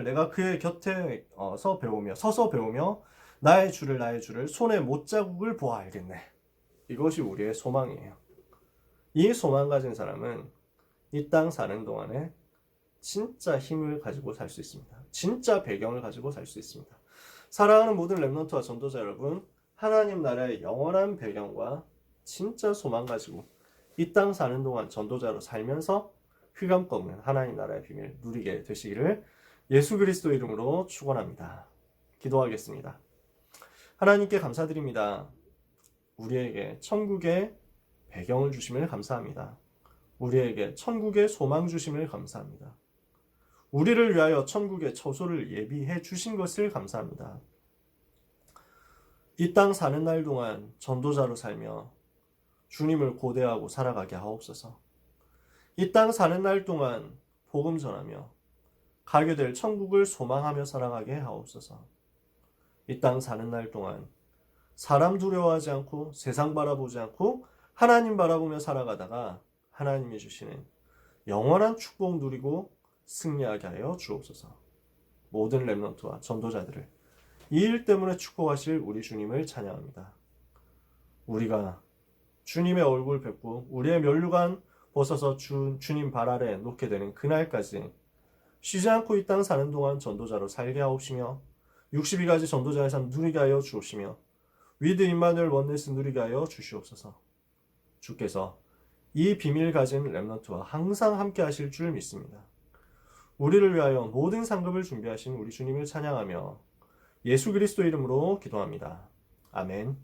내가 그의 곁에 서서 배우며 나의 주를 손에 못자국을 보아 알겠네. 이것이 우리의 소망이에요. 이 소망 가진 사람은 이 땅 사는 동안에 진짜 힘을 가지고 살 수 있습니다. 진짜 배경을 가지고 살 수 있습니다. 사랑하는 모든 렘넌트와 전도자 여러분, 하나님 나라의 영원한 배경과 진짜 소망 가지고 이 땅 사는 동안 전도자로 살면서 흑암 꺾는 하나님 나라의 비밀 누리게 되시기를 예수 그리스도 이름으로 축원합니다. 기도하겠습니다. 하나님께 감사드립니다. 우리에게 천국의 배경을 주심을 감사합니다. 우리에게 천국의 소망 주심을 감사합니다. 우리를 위하여 천국의 처소를 예비해 주신 것을 감사합니다. 이 땅 사는 날 동안 전도자로 살며 주님을 고대하고 살아가게 하옵소서. 이 땅 사는 날 동안 복음 전하며 가게 될 천국을 소망하며 살아가게 하옵소서. 이 땅 사는 날 동안 사람 두려워하지 않고 세상 바라보지 않고 하나님 바라보며 살아가다가 하나님이 주시는 영원한 축복 누리고 승리하게 하여 주옵소서. 모든 렘넌트와 전도자들을 이 일 때문에 축복하실 우리 주님을 찬양합니다. 우리가 주님의 얼굴 뵙고 우리의 면류관 벗어서 주님 발 아래 놓게 되는 그날까지 쉬지 않고 이 땅 사는 동안 전도자로 살게 하옵시며 62가지 전도자의 삶 누리게 하여 주옵시며 위드 임마누엘 원네스 누리게 하여 주시옵소서. 주께서 이 비밀 가진 렘넌트와 항상 함께 하실 줄 믿습니다. 우리를 위하여 모든 상급을 준비하신 우리 주님을 찬양하며 예수 그리스도 이름으로 기도합니다. 아멘.